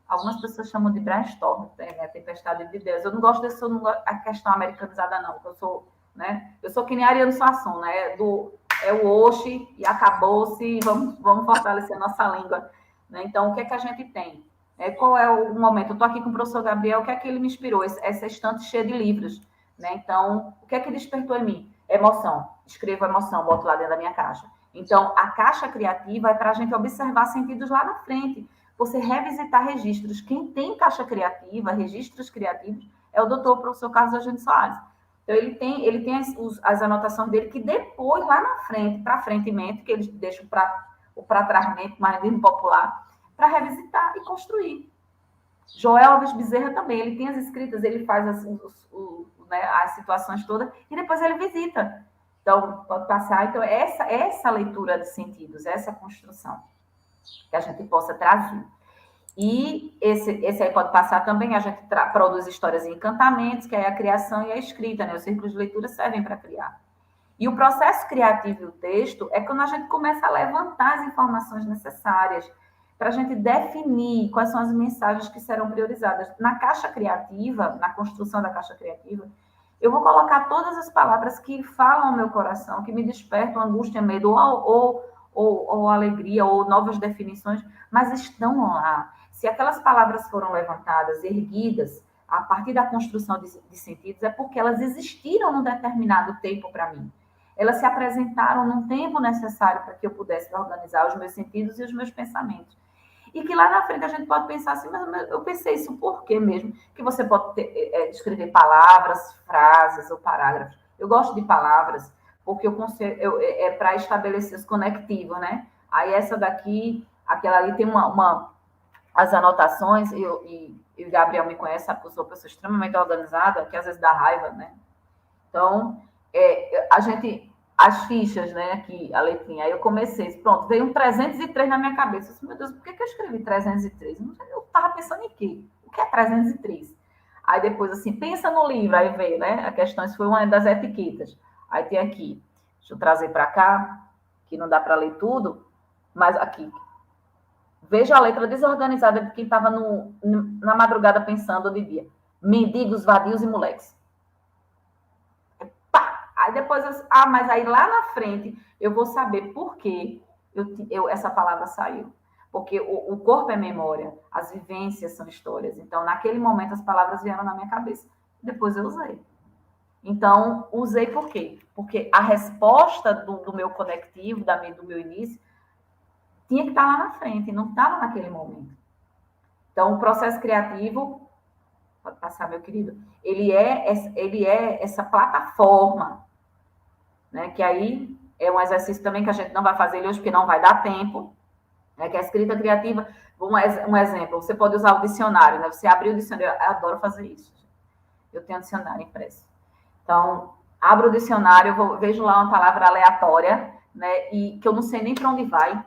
S3: algumas pessoas chamam de brainstorm, né? Tempestade de ideias. Eu não gosto a questão americanizada, não. Eu sou que nem Ariano Suassuna, né? É o Oxi e acabou-se, vamos fortalecer a nossa língua. Né? Então, o que é que a gente tem? Qual é o momento? Eu estou aqui com o professor Gabriel, o que é que ele me inspirou? Essa estante cheia de livros. Né? Então, o que é que despertou em mim? Emoção. Escrevo emoção, boto lá dentro da minha caixa. Então, a caixa criativa é para a gente observar sentidos lá na frente. Você revisitar registros. Quem tem caixa criativa, registros criativos, é o doutor professor Carlos Eugênio Soares. Então, ele tem as anotações dele que depois, lá na frente, para frente e mente, que eles deixam para trás mente, mais popular, para revisitar e construir. Joel Alves Bezerra também, ele tem as escritas, ele faz as situações todas e depois ele visita. Então, pode passar. Então, essa leitura de sentidos, essa construção que a gente possa trazer. E esse aí pode passar também, a gente produz histórias e encantamentos, que é a criação e a escrita, né? Os círculos de leitura servem para criar. E o processo criativo e o texto é quando a gente começa a levantar as informações necessárias para a gente definir quais são as mensagens que serão priorizadas. Na caixa criativa, na construção da caixa criativa, eu vou colocar todas as palavras que falam ao meu coração, que me despertam angústia, medo ou alegria, ou novas definições, mas estão lá. Se aquelas palavras foram levantadas, erguidas, a partir da construção de sentidos, é porque elas existiram num determinado tempo para mim. Elas se apresentaram num tempo necessário para que eu pudesse organizar os meus sentidos e os meus pensamentos. E que lá na frente a gente pode pensar assim, mas eu pensei isso por quê mesmo? Que você pode escrever palavras, frases ou parágrafos. Eu gosto de palavras, porque é para estabelecer os conectivos, né? Aí essa daqui, aquela ali tem as anotações, e o Gabriel me conhece, sabe que eu sou uma pessoa extremamente organizada, que às vezes dá raiva, né? Então, as fichas, né, aqui, a letrinha, aí eu comecei, pronto, veio um 303 na minha cabeça, eu disse, meu Deus, por que eu escrevi 303? Eu estava pensando em quê? O que é 303? Aí depois, assim, pensa no livro, aí veio, né, a questão, isso foi uma das etiquetas. Aí tem aqui, deixa eu trazer para cá, que não dá para ler tudo, mas aqui, veja a letra desorganizada de quem estava na madrugada pensando de dia. Mendigos, vadios e moleques. Aí depois, mas aí lá na frente eu vou saber por que essa palavra saiu. Porque o corpo é memória, as vivências são histórias. Então, naquele momento, as palavras vieram na minha cabeça. Depois eu usei. Então, usei por quê? Porque a resposta do meu conectivo, do meu início, tinha que estar lá na frente, não estava naquele momento. Então, o processo criativo, pode passar, meu querido, ele é essa plataforma, né, que aí é um exercício também que a gente não vai fazer hoje, porque não vai dar tempo, né, que é a escrita criativa. Um exemplo, você pode usar o dicionário, né, você abrir o dicionário, eu adoro fazer isso, eu tenho um dicionário impresso. Então, abro o dicionário, vejo lá uma palavra aleatória, né, e que eu não sei nem para onde vai,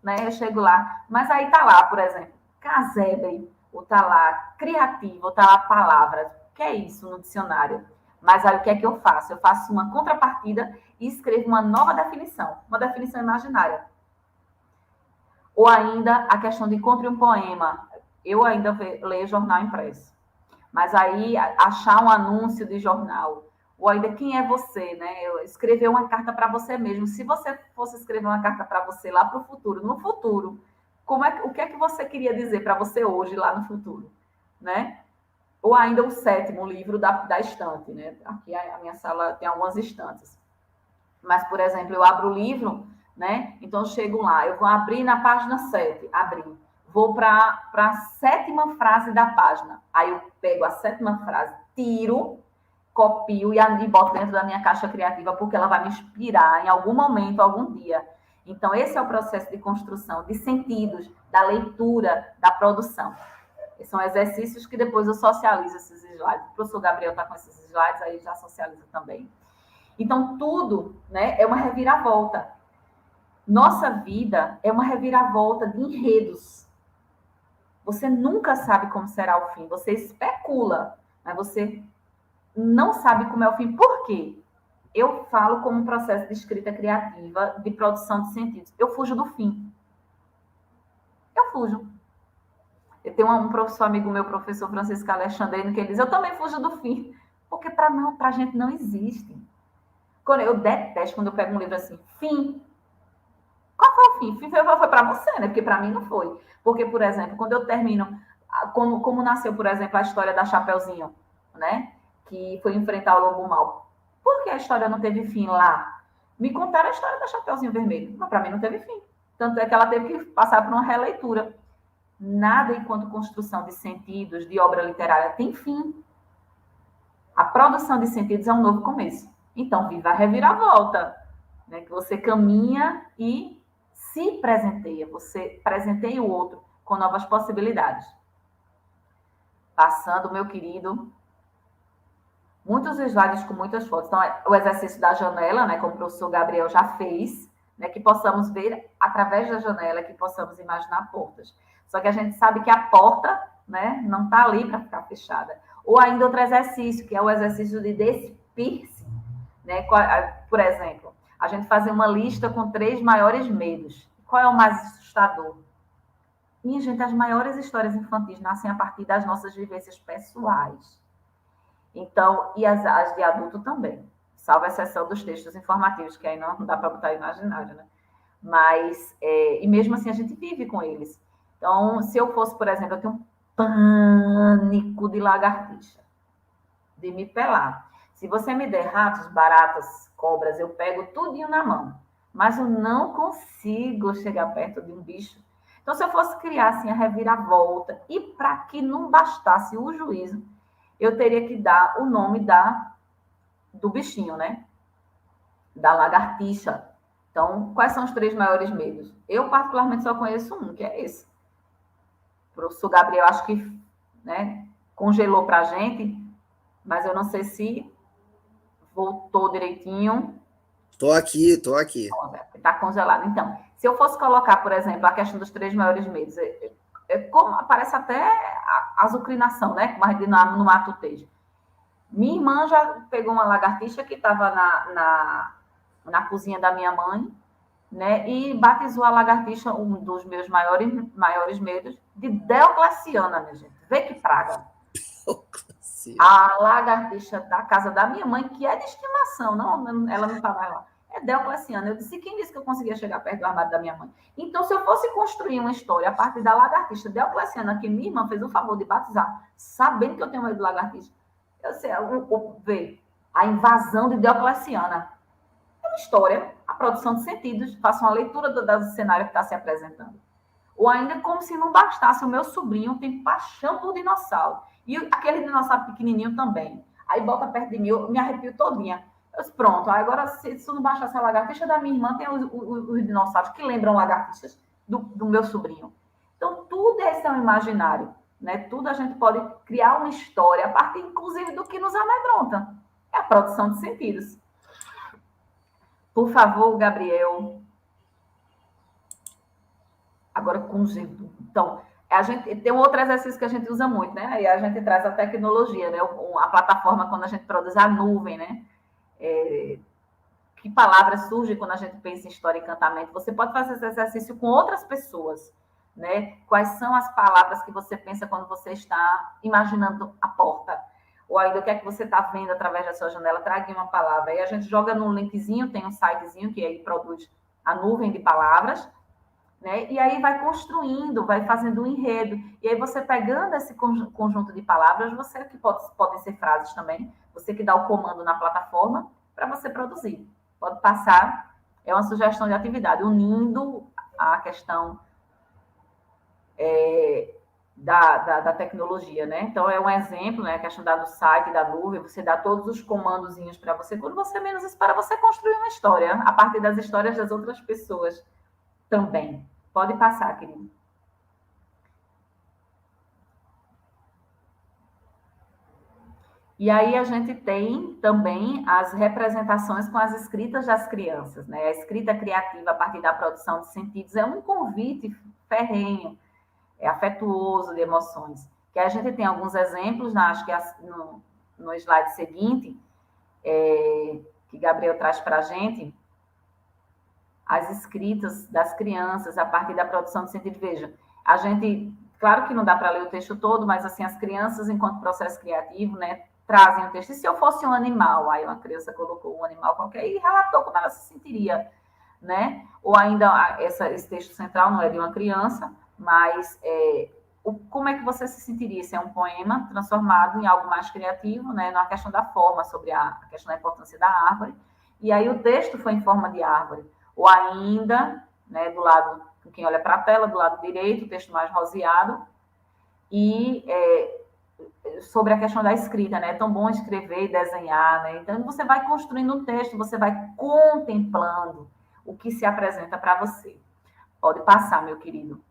S3: né, eu chego lá, mas aí tá lá, por exemplo, casebre, ou tá lá criativo, ou tá lá palavras, o que é isso no dicionário? Mas aí o que é que eu faço? Eu faço uma contrapartida e escrevo uma nova definição, uma definição imaginária. Ou ainda a questão de encontre um poema. Eu ainda leio jornal impresso. Mas aí achar um anúncio de jornal, ou ainda quem é você, né? Eu escrever uma carta para você mesmo. Se você fosse escrever uma carta para você lá para o futuro, no futuro, o que é que você queria dizer para você hoje lá no futuro, né? Ou ainda o 7º livro da estante, né? Aqui a minha sala tem algumas estantes. Mas, por exemplo, eu abro o livro, né? Então eu chego lá, eu vou abrir na página 7, abri. Vou para a 7ª frase da página. Aí eu pego a 7ª frase, tiro, copio e boto dentro da minha caixa criativa, porque ela vai me inspirar em algum momento, algum dia. Então, esse é o processo de construção de sentidos, da leitura, da produção. São exercícios que depois eu socializo esses slides. O professor Gabriel está com esses slides, aí já socializa também. Então, tudo, né, é uma reviravolta. Nossa vida é uma reviravolta de enredos. Você nunca sabe como será o fim. Você especula, mas você não sabe como é o fim. Por quê? Eu falo como um processo de escrita criativa, de produção de sentidos. Eu fujo do fim. Eu fujo. Eu tenho um professor amigo meu, professor Francisco Alexandrino, que ele diz, eu também fujo do fim. Porque para a gente não existe. Eu detesto quando eu pego um livro assim, fim. Qual foi o fim? Fim foi para você, né? Porque para mim não foi. Porque, por exemplo, quando eu termino, como nasceu, por exemplo, a história da Chapeuzinho, né? Que foi enfrentar o lobo mau. Por que a história não teve fim lá? Me contaram a história da Chapeuzinho Vermelho, mas para mim não teve fim. Tanto é que ela teve que passar por uma releitura. Nada enquanto construção de sentidos, de obra literária, tem fim. A produção de sentidos é um novo começo. Então, viva a reviravolta, né? Que você caminha e se presenteia, você presenteia o outro com novas possibilidades. Passando, meu querido, muitos slides com muitas fotos. Então, o exercício da janela, né, como o professor Gabriel já fez, né, que possamos ver através da janela, que possamos imaginar portas. Só que a gente sabe que a porta, né, não está ali para ficar fechada. Ou ainda outro exercício, que é o exercício de despir-se. Né? Por exemplo, a gente fazer uma lista com 3 maiores medos. Qual é o mais assustador? Minha gente, as maiores histórias infantis nascem a partir das nossas vivências pessoais. Então, e as de adulto também. Salvo a exceção dos textos informativos, que aí não dá para botar imaginário, né? Mas, e mesmo assim, a gente vive com eles. Então, se eu fosse, por exemplo, eu tenho um pânico de lagartixa, de me pelar. Se você me der ratos, baratas, cobras, eu pego tudinho na mão. Mas eu não consigo chegar perto de um bicho. Então, se eu fosse criar assim, a reviravolta, e para que não bastasse o juízo, eu teria que dar o nome do bichinho, né? Da lagartixa. Então, quais são os 3 maiores medos? Eu, particularmente, só conheço um, que é esse. O professor Gabriel, acho que, né, congelou para a gente, mas eu não sei se voltou direitinho.
S2: Tô aqui.
S3: Está congelado. Então, se eu fosse colocar, por exemplo, a questão dos 3 maiores medos, como parece até a azucrinação, né? Como a gente no matutejo. Minha irmã já pegou uma lagartixa que estava na cozinha da minha mãe, né? E batizou a lagartixa, um dos meus maiores medos, de Deocleciana, minha gente. Vê que praga. A lagartixa da casa da minha mãe, que é de estimação, não, ela não está mais lá. É Deocleciana. Eu disse, quem disse que eu conseguia chegar perto do armário da minha mãe? Então, se eu fosse construir uma história a partir da lagartixa Deocleciana, que minha irmã fez o favor de batizar, sabendo que eu tenho medo de lagartixa, eu sei, ver a invasão de Deocleciana. É uma história, a produção de sentidos, faço uma leitura do cenário que está se apresentando. Ou ainda como se não bastasse, o meu sobrinho tem paixão por dinossauro. E aquele dinossauro pequenininho também. Aí bota perto de mim, eu me arrepio todinha. Eu disse, pronto, agora se isso não bastasse a lagartixa da minha irmã, tem os dinossauros que lembram lagartixas do meu sobrinho. Então, tudo esse é um imaginário. Né? Tudo a gente pode criar uma história a partir, inclusive, do que nos amedronta. É a produção de sentidos. Por favor, Gabriel. Agora, conjunto. Então, A gente tem um outro exercício que a gente usa muito, né? Aí a gente traz a tecnologia, né? A plataforma quando a gente produz a nuvem, né? Que palavras surgem quando a gente pensa em história e encantamento? Você pode fazer esse exercício com outras pessoas, né? Quais são as palavras que você pensa quando você está imaginando a porta? Ou ainda o que é que você está vendo através da sua janela? Traga uma palavra. Aí a gente joga num linkzinho, tem um sitezinho que aí produz a nuvem de palavras, né? E aí vai construindo, vai fazendo um enredo. E aí você pegando esse conjunto de palavras, você que podem ser frases também, você que dá o comando na plataforma para você produzir. Pode passar, é uma sugestão de atividade, unindo a questão da tecnologia, né? Então, é um exemplo, né? A questão do site, da nuvem, você dá todos os comandozinhos para você, quando você menos espera, você construir uma história, a partir das histórias das outras pessoas também. Pode passar, querido. E aí a gente tem também as representações com as escritas das crianças, né? A escrita criativa a partir da produção de sentidos é um convite ferrenho, afetuoso de emoções. Que a gente tem alguns exemplos, acho que no slide seguinte, que Gabriel traz para a gente, as escritas das crianças a partir da produção de sentido. Veja, a gente, claro que não dá para ler o texto todo, mas assim, as crianças, enquanto processo criativo, né, trazem o texto. E se eu fosse um animal? Aí uma criança colocou um animal qualquer e relatou como ela se sentiria, né? Ou ainda, esse texto central não é de uma criança, mas como é que você se sentiria se é um poema transformado em algo mais criativo, né? Na questão da forma, sobre a questão da importância da árvore. E aí o texto foi em forma de árvore. Ou ainda, né, do lado, quem olha para a tela, do lado direito, o texto mais roseado, e sobre a questão da escrita, né? É tão bom escrever e desenhar, né? Então, você vai construindo um texto, você vai contemplando o que se apresenta para você. Pode passar, meu querido.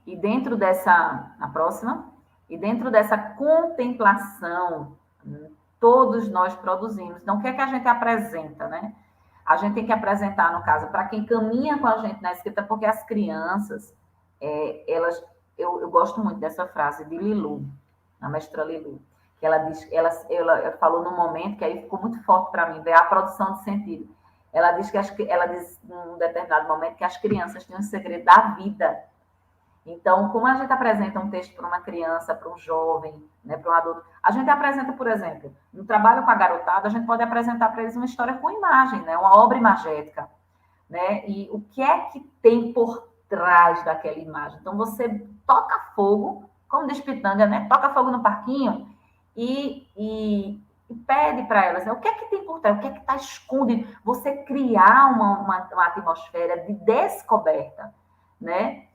S3: E dentro dessa, a próxima, e dentro dessa contemplação, todos nós produzimos. Então, o que é que a gente apresenta, né? A gente tem que apresentar, no caso, para quem caminha com a gente na escrita, porque as crianças, elas, eu gosto muito dessa frase de Lilu, a mestra Lilu, que ela diz, ela falou num momento que aí ficou muito forte para mim, ver a produção de sentido. Ela diz ela diz num determinado momento que as crianças têm um segredo da vida. Então, como a gente apresenta um texto para uma criança, para um jovem, né, para um adulto, a gente apresenta, por exemplo, no trabalho com a garotada, a gente pode apresentar para eles uma história com imagem, né, uma obra imagética, né, e o que é que tem por trás daquela imagem. Então, você toca fogo, como diz Pitanga, né, toca fogo no parquinho e pede para elas, né, o que é que tem por trás, o que é que está escondido, você criar uma atmosfera de descoberta, né,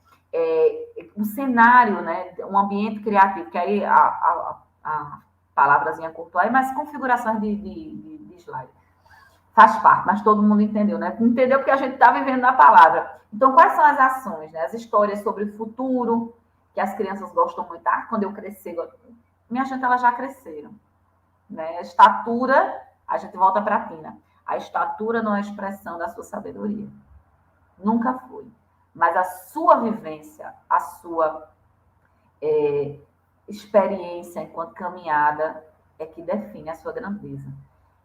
S3: um cenário, né, um ambiente criativo, que aí a palavrazinha curtou aí, mas configurações de slide. Faz parte, mas todo mundo entendeu, né? Entendeu porque a gente está vivendo na palavra. Então, quais são as ações, né? As histórias sobre o futuro, que as crianças gostam muito. Ah, quando eu crescer... Minha gente, elas já cresceram. Né? A estatura, a gente volta para a Tina. A estatura não é expressão da sua sabedoria. Nunca foi. Mas a sua vivência, a sua experiência enquanto caminhada é que define a sua grandeza.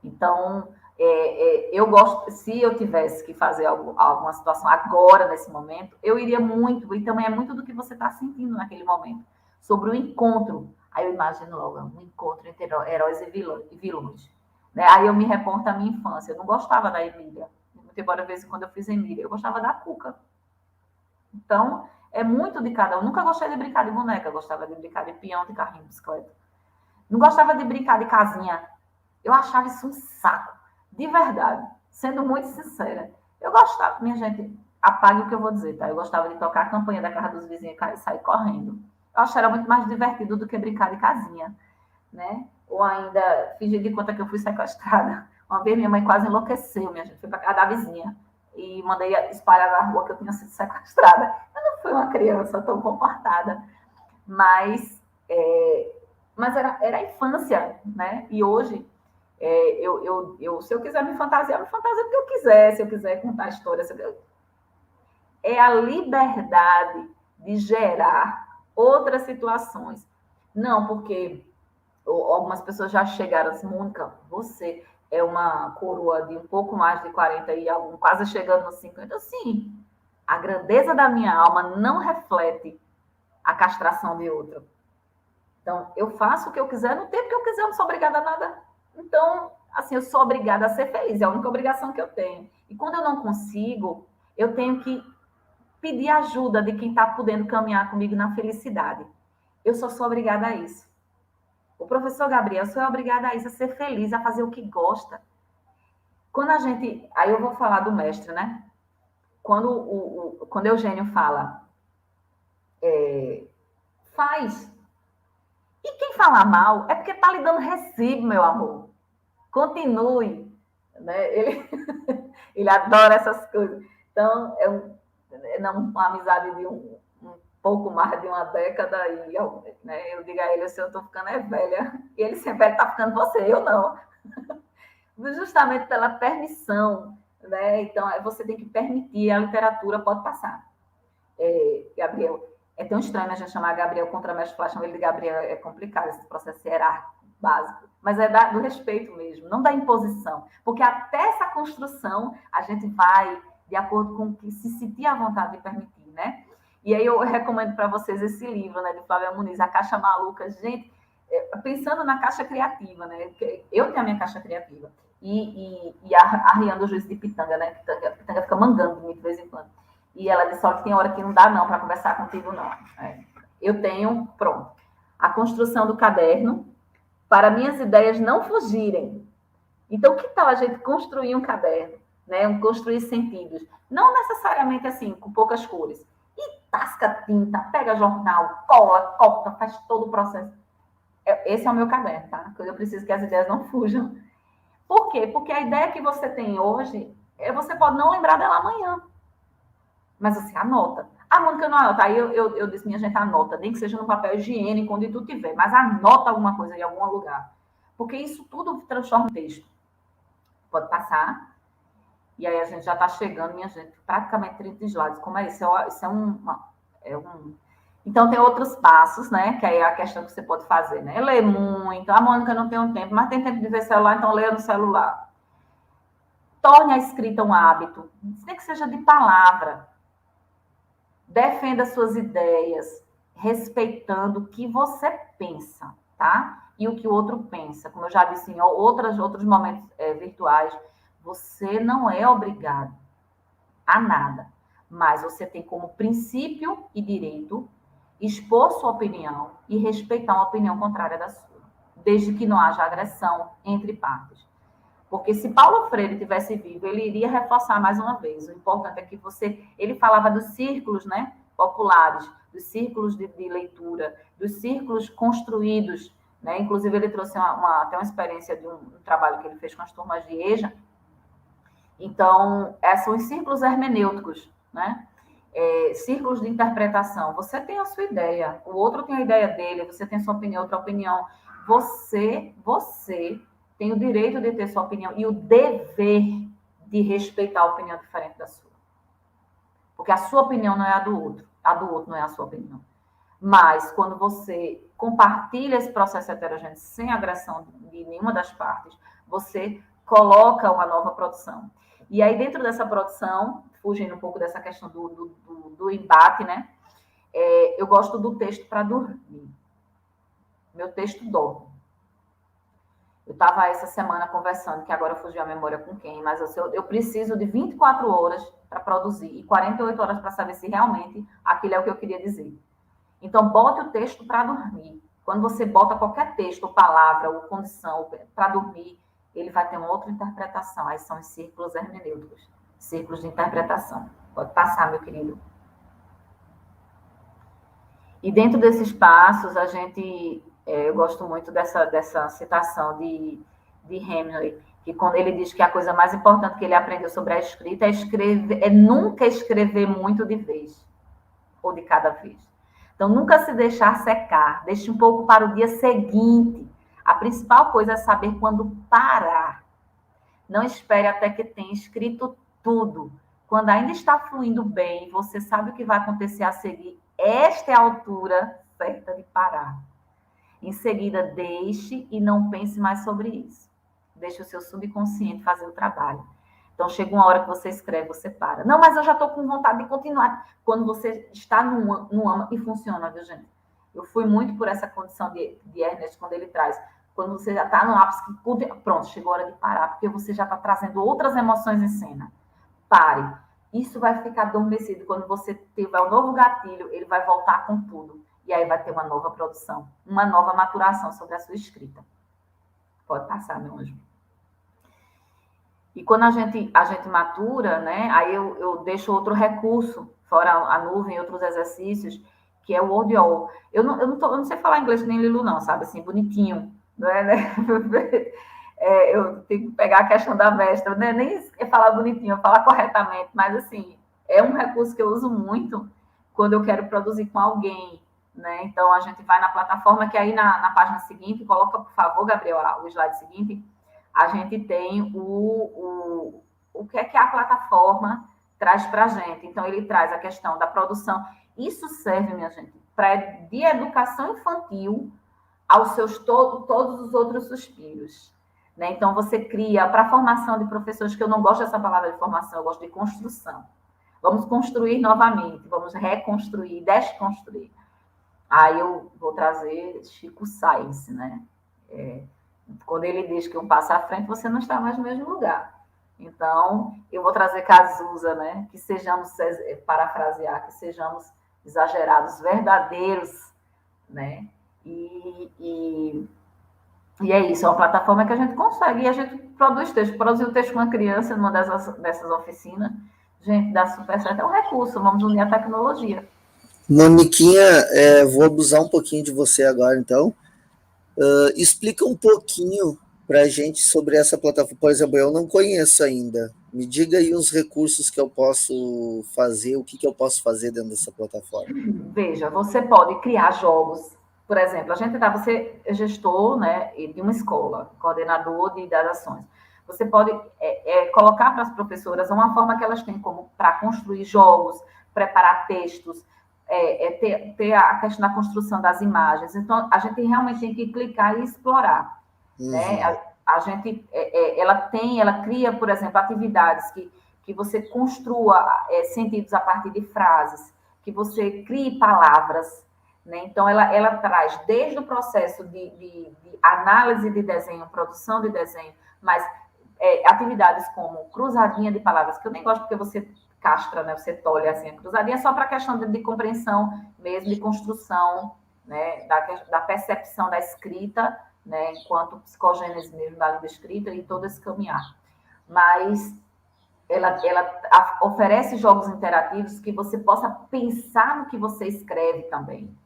S3: Então, eu gosto, se eu tivesse que fazer alguma situação agora, nesse momento, eu iria muito, e também é muito do que você está sentindo naquele momento, sobre o encontro. Aí eu imagino logo, um encontro entre heróis e vilões. Né? Aí eu me reporto à minha infância. Eu não gostava da Emília, muito embora, às vezes, quando eu fiz Emília, eu gostava da Cuca. Então, é muito de cada um. Nunca gostei de brincar de boneca, gostava de brincar de peão, de carrinho, de bicicleta. Não gostava de brincar de casinha. Eu achava isso um saco. De verdade, sendo muito sincera. Eu gostava, minha gente, apague o que eu vou dizer, tá? Eu gostava de tocar a campanha da casa dos vizinhos e sair correndo. Eu achava muito mais divertido do que brincar de casinha, né? Ou ainda fingir de conta que eu fui sequestrada. Uma vez minha mãe quase enlouqueceu, minha gente, foi para casa da vizinha e mandei espalhar na rua que eu tinha sido sequestrada. Eu não fui uma criança tão comportada, mas era a infância, né? E hoje Se eu quiser me fantasiar, o que eu quiser. Se eu quiser contar história, é a liberdade de gerar outras situações. Não, porque algumas pessoas já chegaram assim, Mônica, você é uma coroa de um pouco mais de 40 e algum, quase chegando nos 50. Sim, a grandeza da minha alma não reflete a castração de outro. Então, eu faço o que eu quiser no tempo que eu quiser, eu não sou obrigada a nada. Então, assim, eu sou obrigada a ser feliz, é a única obrigação que eu tenho. E quando eu não consigo, eu tenho que pedir ajuda de quem está podendo caminhar comigo na felicidade. Eu só sou obrigada a isso. O professor Gabriel só é obrigado a isso, a ser feliz, a fazer o que gosta. Quando a gente... Aí eu vou falar do mestre, né? Quando Eugênio fala, faz. E quem fala mal é porque está lhe dando recibo, meu amor. Continue. Né? Ele adora essas coisas. Então, é uma amizade de um pouco mais de uma década, e eu digo a ele, assim, eu estou ficando velha, e ele sempre está ficando você, eu não. Justamente pela permissão, né? Então, você tem que permitir, a literatura pode passar. Gabriel, é tão estranho a gente chamar Gabriel Contramestre Flash, chamar ele de Gabriel, é complicado esse processo hierárquico básico, mas é do respeito mesmo, não da imposição, porque até essa construção a gente vai de acordo com o que se sentir à vontade de permitir, né? E aí eu recomendo para vocês esse livro, né, de Flávia Muniz, A Caixa Maluca. Gente, pensando na caixa criativa, né? Eu tenho a minha caixa criativa. E arriando o juiz de Pitanga, né? Pitanga fica mangando de mim de vez em quando. E ela disse, olha, que tem hora que não dá não para conversar contigo, não. Eu tenho, pronto, a construção do caderno para minhas ideias não fugirem. Então, que tal a gente construir um caderno, né? Construir sentidos. Não necessariamente assim, com poucas cores. E tasca tinta, pega jornal, cola, corta, faz todo o processo. Esse é o meu caderno, tá? Eu preciso que as ideias não fujam. Por quê? Porque a ideia que você tem hoje, você pode não lembrar dela amanhã. Mas você anota. Ah, Mônica, não anota. Aí eu disse, minha gente, anota. Nem que seja no papel higiênico, onde tu tiver. Mas anota alguma coisa em algum lugar. Porque isso tudo transforma em texto. Pode passar. E aí a gente já está chegando, minha gente, praticamente 30 slides. Como é isso? Isso é um... Então, tem outros passos, né? Que aí é a questão que você pode fazer, né? Ler muito. A Mônica não tem um tempo, mas tem tempo de ver celular, então leia no celular. Torne a escrita um hábito. Nem que seja de palavra. Defenda suas ideias, respeitando o que você pensa, tá? E o que o outro pensa. Como eu já disse em outros momentos virtuais, você não é obrigado a nada, mas você tem como princípio e direito expor sua opinião e respeitar uma opinião contrária da sua, desde que não haja agressão entre partes. Porque se Paulo Freire tivesse vivo, ele iria reforçar mais uma vez. O importante é que ele falava dos círculos, né, populares, dos círculos de leitura, dos círculos construídos, né? Inclusive ele trouxe até uma experiência de um trabalho que ele fez com as turmas de EJA. Então, são os círculos hermenêuticos, né? Círculos de interpretação. Você tem a sua ideia, o outro tem a ideia dele, você tem a sua opinião, outra opinião. Você tem o direito de ter sua opinião e o dever de respeitar a opinião diferente da sua. Porque a sua opinião não é a do outro não é a sua opinião. Mas, quando você compartilha esse processo heterogêneo sem agressão de nenhuma das partes, você coloca uma nova produção. E aí, dentro dessa produção, fugindo um pouco dessa questão do embate, né? Eu gosto do texto para dormir. Meu texto dorme. Eu estava essa semana conversando, que agora fugiu a memória com quem, mas eu preciso de 24 horas para produzir e 48 horas para saber se realmente aquilo é o que eu queria dizer. Então, bote o texto para dormir. Quando você bota qualquer texto, ou palavra, ou condição para dormir, ele vai ter uma outra interpretação. Aí são os círculos hermenêuticos, círculos de interpretação. Pode passar, meu querido. E dentro desses passos, eu gosto muito dessa citação de Hemingway, que quando ele diz que a coisa mais importante que ele aprendeu sobre a escrita é nunca escrever muito de vez, ou de cada vez. Então, nunca se deixar secar, deixe um pouco para o dia seguinte. A principal coisa é saber quando parar. Não espere até que tenha escrito tudo. Quando ainda está fluindo bem, você sabe o que vai acontecer a seguir. Esta é a altura certa de parar. Em seguida, deixe e não pense mais sobre isso. Deixe o seu subconsciente fazer o trabalho. Então, chega uma hora que você escreve, você para. Não, mas eu já estou com vontade de continuar. Quando você está no ama e funciona, viu, gente? Eu fui muito por essa condição de Ernest, quando ele traz. Quando você já está no ápice, pronto, chegou a hora de parar, porque você já está trazendo outras emoções em cena. Pare. Isso vai ficar adormecido. Quando você tiver um novo gatilho, ele vai voltar com tudo. E aí vai ter uma nova produção, uma nova maturação sobre a sua escrita. Pode passar, meu anjo. E quando a gente matura, né, aí eu deixo outro recurso, fora a nuvem e outros exercícios, que é o Wordall. Eu não sei falar inglês nem Lilu, não, sabe? Assim, bonitinho. Não é, né? Eu tenho que pegar a questão da vestra, né? Nem falar bonitinho, falar corretamente, mas, assim, é um recurso que eu uso muito quando eu quero produzir com alguém, né? Então, a gente vai na plataforma, que aí na página seguinte, coloca, por favor, Gabriel, o slide seguinte, a gente tem o que é que a plataforma traz para a gente. Então, ele traz a questão da produção. Isso serve, minha gente, de educação infantil aos seus todos os outros suspiros. Né? Então, você cria para a formação de professores, que eu não gosto dessa palavra de formação, eu gosto de construção. Vamos construir novamente, vamos reconstruir, desconstruir. Aí eu vou trazer Chico Sainz, né? Quando ele diz que um passo à frente, você não está mais no mesmo lugar. Então, eu vou trazer Cazuza, né? Que sejamos, parafrasear, que sejamos exagerados, verdadeiros, né? E é isso, é uma plataforma que a gente consegue, e a gente produz texto, produziu texto com uma criança numa dessas oficinas, gente, dá super certo, é um recurso, vamos unir a tecnologia.
S2: Moniquinha, vou abusar um pouquinho de você agora, então. Explica um pouquinho para a gente sobre essa plataforma. Por exemplo, eu não conheço ainda. Me diga aí os recursos que eu posso fazer, o que eu posso fazer dentro dessa plataforma.
S3: Veja, você pode criar jogos. Por exemplo, você é gestor, né, de uma escola, coordenador de ações. Você pode colocar para as professoras uma forma que elas têm como para construir jogos, preparar textos, ter a questão da construção das imagens. Então, a gente realmente tem que clicar e explorar. Uhum. Né? A gente, ela cria, por exemplo, atividades que você construa sentidos a partir de frases, que você crie palavras. Né? Então, ela traz desde o processo de análise de desenho, produção de desenho, mas atividades como cruzadinha de palavras, que eu nem gosto porque você castra, né? Você tolhe assim a cruzadinha, só para a questão de compreensão mesmo, de construção, né? da percepção da escrita, né? Enquanto psicogênese mesmo da língua escrita e todo esse caminhar. Mas ela oferece jogos interativos que você possa pensar no que você escreve também,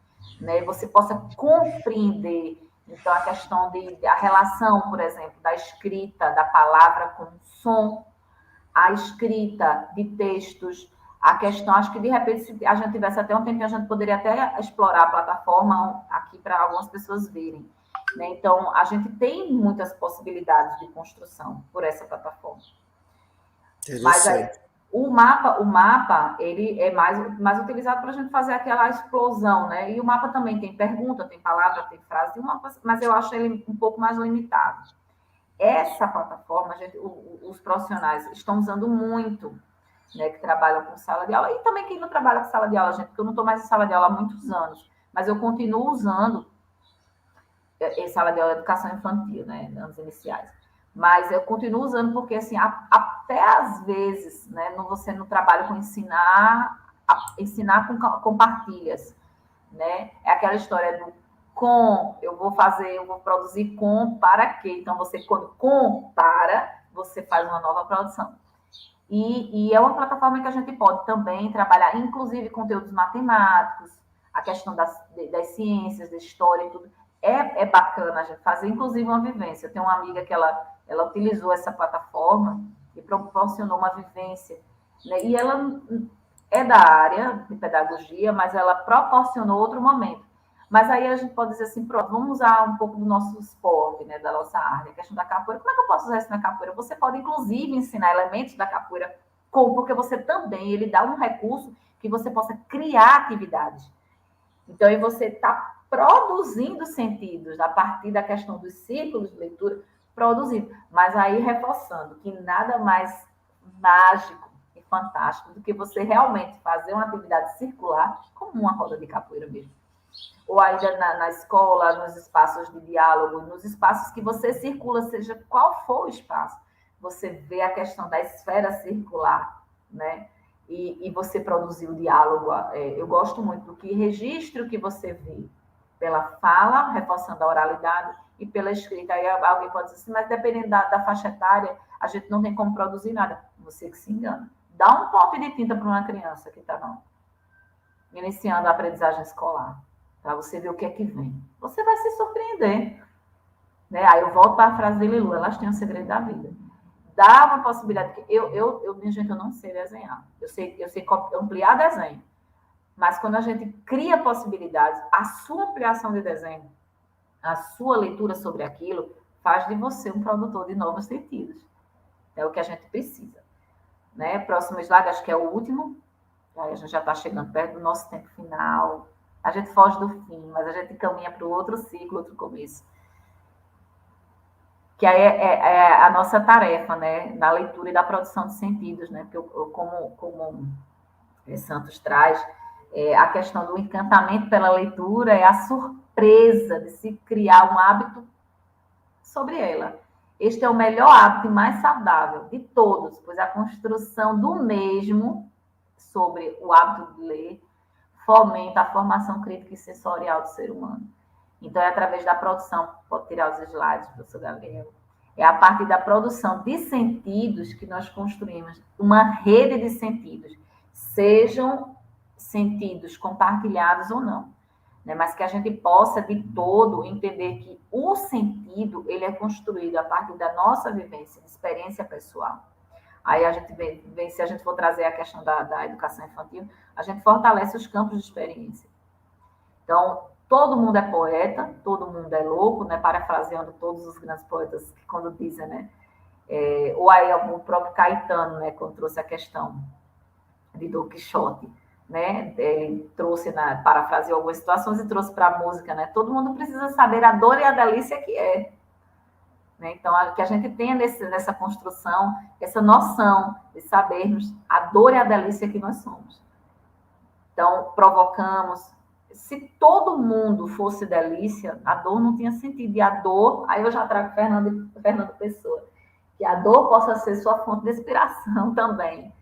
S3: né? Você possa compreender. Então, a questão a relação, por exemplo, da escrita, da palavra com o som, a escrita de textos, a questão, acho que de repente, se a gente tivesse até um tempinho, a gente poderia até explorar a plataforma aqui para algumas pessoas verem. Né? Então, a gente tem muitas possibilidades de construção por essa plataforma. Mas aí, o mapa, ele é mais utilizado para a gente fazer aquela explosão, né? E o mapa também tem pergunta, tem palavra, tem frase, mas eu acho ele um pouco mais limitado. Essa plataforma, os profissionais estão usando muito, né, que trabalham com sala de aula, e também quem não trabalha com sala de aula, gente, porque eu não estou mais em sala de aula há muitos anos, mas eu continuo usando em sala de aula de educação infantil, né, anos iniciais. Mas eu continuo usando porque, assim, até às vezes, né, você no trabalho com ensinar com partilhas, né, é aquela história do eu vou produzir para quê? Então, quando compara, você faz uma nova produção. E é uma plataforma que a gente pode também trabalhar, inclusive, conteúdos matemáticos, a questão das ciências, da história e tudo. É bacana a gente fazer, inclusive, uma vivência. Eu tenho uma amiga que ela utilizou essa plataforma e proporcionou uma vivência. Né? E ela é da área de pedagogia, mas ela proporcionou outro momento. Mas aí a gente pode dizer assim, pronto, vamos usar um pouco do nosso esporte, né, da nossa arte, a questão da capoeira. Como é que eu posso usar isso na capoeira? Você pode, inclusive, ensinar elementos da capoeira, porque você também, ele dá um recurso que você possa criar atividades. Então, aí você está produzindo sentidos a partir da questão dos círculos de leitura, produzindo. Mas aí reforçando que nada mais mágico e fantástico do que você realmente fazer uma atividade circular, como uma roda de capoeira mesmo. Ou ainda na escola, nos espaços de diálogo, nos espaços que você circula, seja qual for o espaço, você vê a questão da esfera circular, né? E você produzir o diálogo. Eu gosto muito do que registro que você vê pela fala, reforçando a oralidade, e pela escrita. Aí alguém pode dizer assim, mas dependendo da faixa etária, a gente não tem como produzir nada. Você que se engana. Dá um pote de tinta para uma criança que está iniciando a aprendizagem escolar, para você ver o que é que vem. Você vai se surpreender. Né? Aí eu volto para a frase de Lilu, elas têm um segredo da vida. Dá uma possibilidade. Minha gente, eu não sei desenhar. Eu sei ampliar desenho. Mas quando a gente cria possibilidades, a sua ampliação de desenho, a sua leitura sobre aquilo, faz de você um produtor de novos sentidos. É o que a gente precisa. Né? Próximo slide, acho que é o último. Aí a gente já está chegando perto do nosso tempo final. A gente foge do fim, mas a gente caminha para o outro ciclo, outro começo. Que aí é a nossa tarefa, né? Da leitura e da produção de sentidos, né? Porque como Santos traz, a questão do encantamento pela leitura é a surpresa de se criar um hábito sobre ela. Este é o melhor hábito e mais saudável de todos, pois a construção do mesmo sobre o hábito de ler fomenta a formação crítica e sensorial do ser humano. Então, é através da produção, pode tirar os slides, professor Gabriel, é a partir da produção de sentidos que nós construímos uma rede de sentidos, sejam sentidos compartilhados ou não, né? Mas que a gente possa, de todo, entender que o sentido, ele é construído a partir da nossa vivência, experiência pessoal. Aí a gente vê se a gente for trazer a questão da educação infantil, a gente fortalece os campos de experiência. Então, todo mundo é poeta, todo mundo é louco, né? Parafraseando todos os grandes poetas que quando dizem, né? Ou aí o próprio Caetano, né? Quando trouxe a questão de Dom Quixote, né? Ele trouxe, parafraseou algumas situações e trouxe para a música, né? Todo mundo precisa saber a dor e a delícia que é. Né? Então, que a gente tenha nessa construção, essa noção de sabermos a dor e a delícia que nós somos. Então, provocamos. Se todo mundo fosse delícia, a dor não tinha sentido. E a dor, aí eu já trago Fernando Pessoa, que a dor possa ser sua fonte de inspiração também.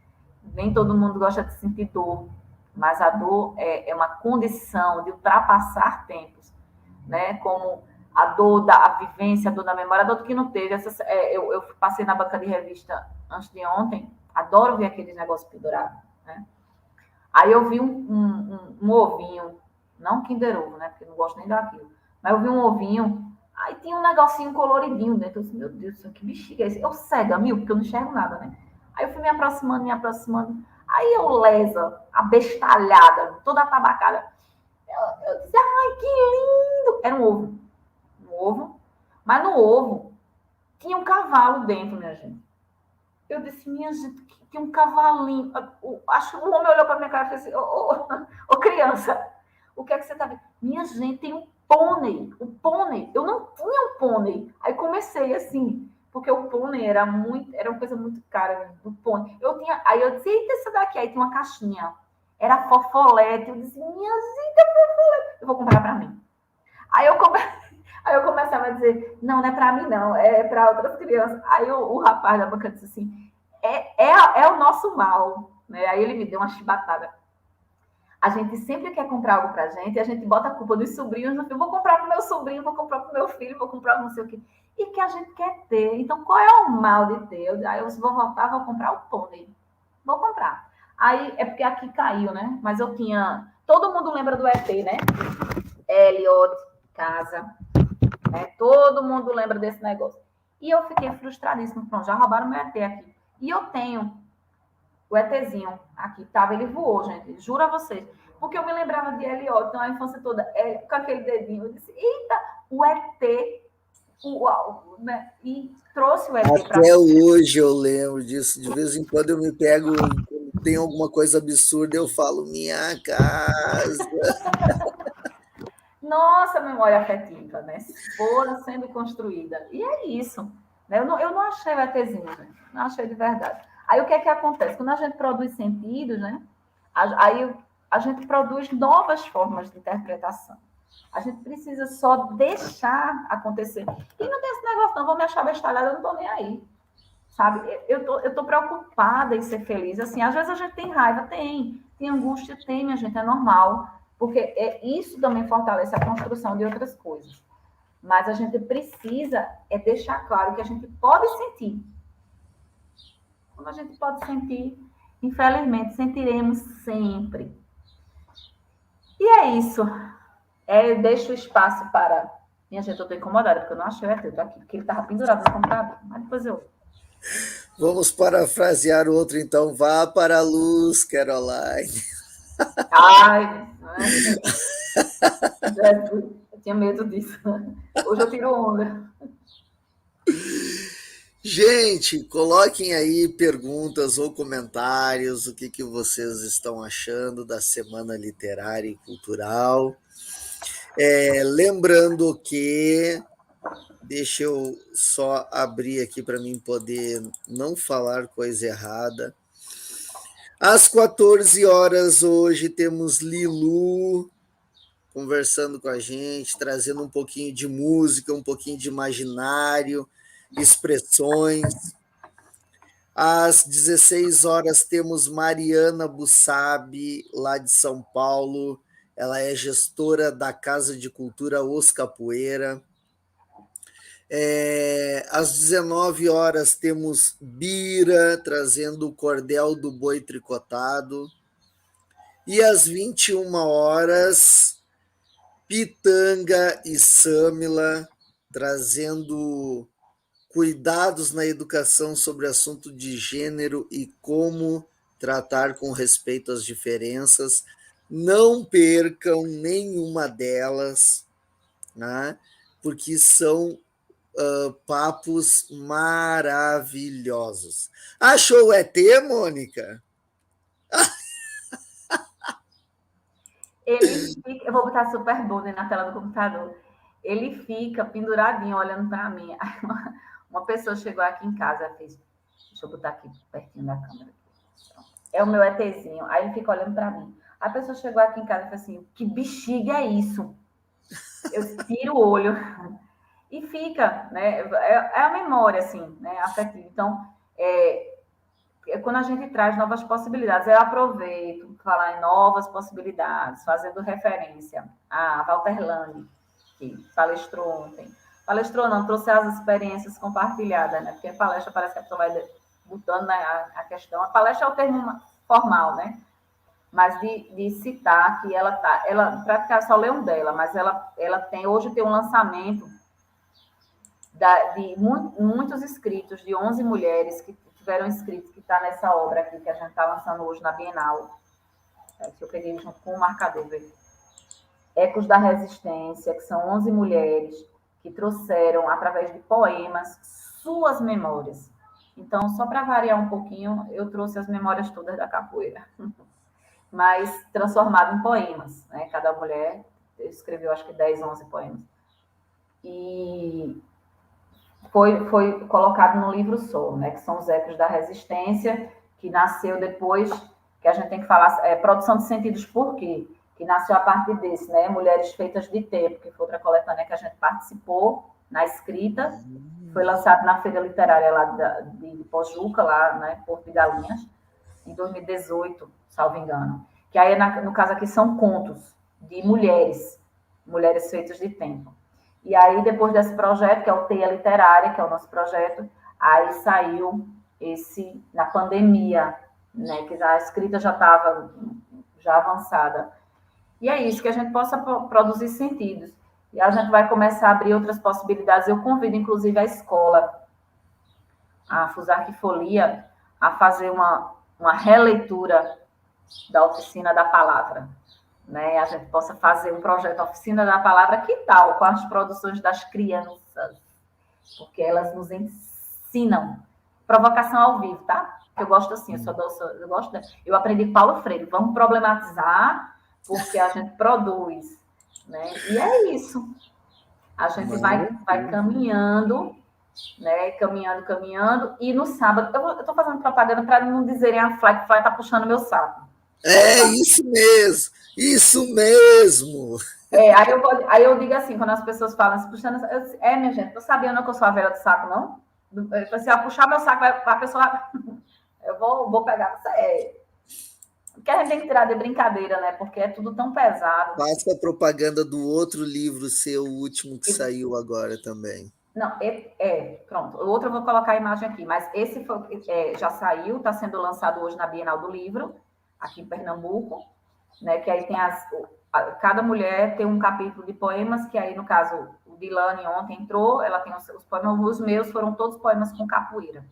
S3: Nem todo mundo gosta de sentir dor, mas a dor é uma condição de ultrapassar tempos, né? Como a dor da vivência, a dor da memória, a dor do que não teve. Eu passei na banca de revista antes de ontem, adoro ver aqueles negócios pendurados, né? Aí eu vi um ovinho, não Kinder Ovo, né? Porque eu não gosto nem daquilo. Mas eu vi um ovinho, aí tinha um negocinho coloridinho dentro. Eu disse, meu Deus, que bexiga é esse? Eu cega, porque eu não enxergo nada, né? Aí eu fui me aproximando. Aí eu lesa, abestalhada, toda atabacada. Eu disse, ai, que lindo! Era um ovo. Mas no ovo tinha um cavalo dentro, minha gente. Eu disse, minha gente, tinha um cavalinho. Acho que o homem olhou para minha cara e disse, ô criança, o que é que você está vendo? Minha gente, tem um pônei. Um pônei. Eu não tinha um pônei. Aí comecei assim, porque o pônei era uma coisa muito cara, do pônei. Aí eu disse, eita, essa daqui. Aí tinha uma caixinha. Era fofolete. Eu disse, minha gente, é fofolete. Eu vou comprar para mim. Aí eu começava a dizer, não é para mim, não, é para outras crianças. Aí o rapaz da banca disse assim, é o nosso mal, né? Aí ele me deu uma chibatada. A gente sempre quer comprar algo para a gente bota a culpa dos sobrinhos, eu vou comprar para o meu sobrinho, vou comprar para o meu filho, vou comprar não sei o quê. E que a gente quer ter. Então, qual é o mal de ter? Aí eu vou voltar, vou comprar o pônei. Vou comprar. Aí, é porque aqui caiu, né? Mas eu tinha... Todo mundo lembra do ET, né? Elliot, casa, né? Todo mundo lembra desse negócio. E eu fiquei frustradíssima. Pronto, já roubaram meu ET aqui. E eu tenho o ETzinho aqui, tava, ele voou, gente, juro a vocês. porque eu me lembrava de Eliot, então a infância toda, com aquele dedinho, eu disse, eita, o ET, né? E trouxe o ET para
S2: Até hoje eu lembro disso. De vez em quando eu me pego, quando tem alguma coisa absurda, eu falo, minha casa.
S3: nossa memória afetiva, né? Fora sendo construída. E é isso. Né? Eu não achei o ETzinho, né? Não achei de verdade. Aí o que é que acontece? Quando a gente produz sentidos, né? Aí a gente produz novas formas de interpretação. A gente precisa só deixar acontecer. E não tem esse negócio, não, vou me achar bestalhada, eu não estou nem aí. Sabe? Eu tô preocupada em ser feliz. Assim, às vezes a gente tem raiva, tem angústia, tem, minha gente, é normal. Porque isso também fortalece a construção de outras coisas. Mas a gente precisa deixar claro que a gente pode sentir. Quando a gente pode sentir, infelizmente, sentiremos sempre. E é isso. Deixo o espaço para... Minha gente, eu estou incomodada, porque eu não achei o ET, eu tô aqui, porque ele estava pendurado no computador. Mas depois eu...
S2: Vamos parafrasear o outro, então. Vá para a luz, Caroline.
S3: Ai, Jesus, eu tinha medo disso. Hoje eu tiro onda.
S2: Gente, coloquem aí perguntas ou comentários, o que vocês estão achando da Semana Literária e Cultural. Lembrando que, deixa eu só abrir aqui para mim poder não falar coisa errada. Às 14 horas hoje temos Lilu conversando com a gente, trazendo um pouquinho de música, um pouquinho de imaginário, expressões. Às 16 horas temos Mariana Bussabi, lá de São Paulo. Ela é gestora da Casa de Cultura Os Capoeira. Às 19 horas temos Bira, trazendo o cordel do boi tricotado. E às 21 horas, Pitanga e Samila, trazendo cuidados na educação sobre assunto de gênero e como tratar com respeito às diferenças. Não percam nenhuma delas, né? Porque são papos maravilhosos. Achou o ET, Mônica?
S3: Ele fica, eu vou botar super bullying na tela do computador. Ele fica penduradinho olhando para mim. Uma pessoa chegou aqui em casa e fez, deixa eu botar aqui pertinho da câmera. É o meu ETzinho. Aí ele fica olhando para mim. A pessoa chegou aqui em casa e falou assim, que bexiga é isso? Eu tiro o olho e fica, né? É a memória, assim, né? Afetiva. Então, quando a gente traz novas possibilidades, eu aproveito falar em novas possibilidades, fazendo referência a Walter Lang, que palestrou ontem. Palestrou não, trouxe as experiências compartilhadas, né? Porque a palestra parece que a pessoa vai botando, né, a questão. A palestra é o termo formal, né? Mas de citar que ela praticamente só leu um dela, mas ela hoje tem um lançamento de muitos escritos, de 11 mulheres que tiveram escritos, que está nessa obra aqui, que a gente está lançando hoje na Bienal, que eu peguei junto com o marcador, Ecos da Resistência, que são 11 mulheres que trouxeram, através de poemas, suas memórias. Então, só para variar um pouquinho, eu trouxe as memórias todas da capoeira, mas transformado em poemas, né? Cada mulher escreveu, acho que 10, 11 poemas. E foi colocado no livro só, né? Que são os Ecos da Resistência, que nasceu depois, que a gente tem que falar, produção de sentidos por quê? Que nasceu a partir desse, né? Mulheres Feitas de Tempo, que foi outra coletânea que a gente participou na escrita, foi lançado na Feira Literária lá de Pojuca, lá, né? Porto de Galinhas, em 2018, salvo engano. Que aí, no caso aqui, são contos de mulheres feitas de tempo. E aí, depois desse projeto, que é o Teia Literária, que é o nosso projeto, aí saiu esse, na pandemia, né? Que a escrita já estava avançada. E é isso, que a gente possa produzir sentidos. E a gente vai começar a abrir outras possibilidades. Eu convido, inclusive, a escola, a Fusarquifolia, a fazer uma releitura da Oficina da Palavra. né? A gente possa fazer um projeto Oficina da Palavra, que tal? Com as produções das crianças, porque elas nos ensinam. Provocação ao vivo, tá? Eu gosto assim, eu gosto. Eu aprendi com Paulo Freire, vamos problematizar, porque a gente produz, né? E é isso. A gente vai caminhando, né? Caminhando, e no sábado, eu estou fazendo propaganda para não dizerem a Fly está puxando meu saco.
S2: É isso mesmo, isso mesmo.
S3: Aí eu digo assim, quando as pessoas falam assim, puxando, minha gente, não sabia não que eu sou a velha do saco, não? Eu falei assim, puxar meu saco, a pessoa, eu vou pegar você. Porque a gente tem que tirar de brincadeira, né? Porque é tudo tão pesado.
S2: Faça a propaganda do outro livro seu, o último que saiu agora também.
S3: Não, pronto. O outro eu vou colocar a imagem aqui, mas esse já saiu, está sendo lançado hoje na Bienal do Livro, aqui em Pernambuco, né? Que aí tem cada mulher tem um capítulo de poemas, que aí, no caso, o Dilane ontem entrou, ela tem os poemas, os meus foram todos poemas com capoeira.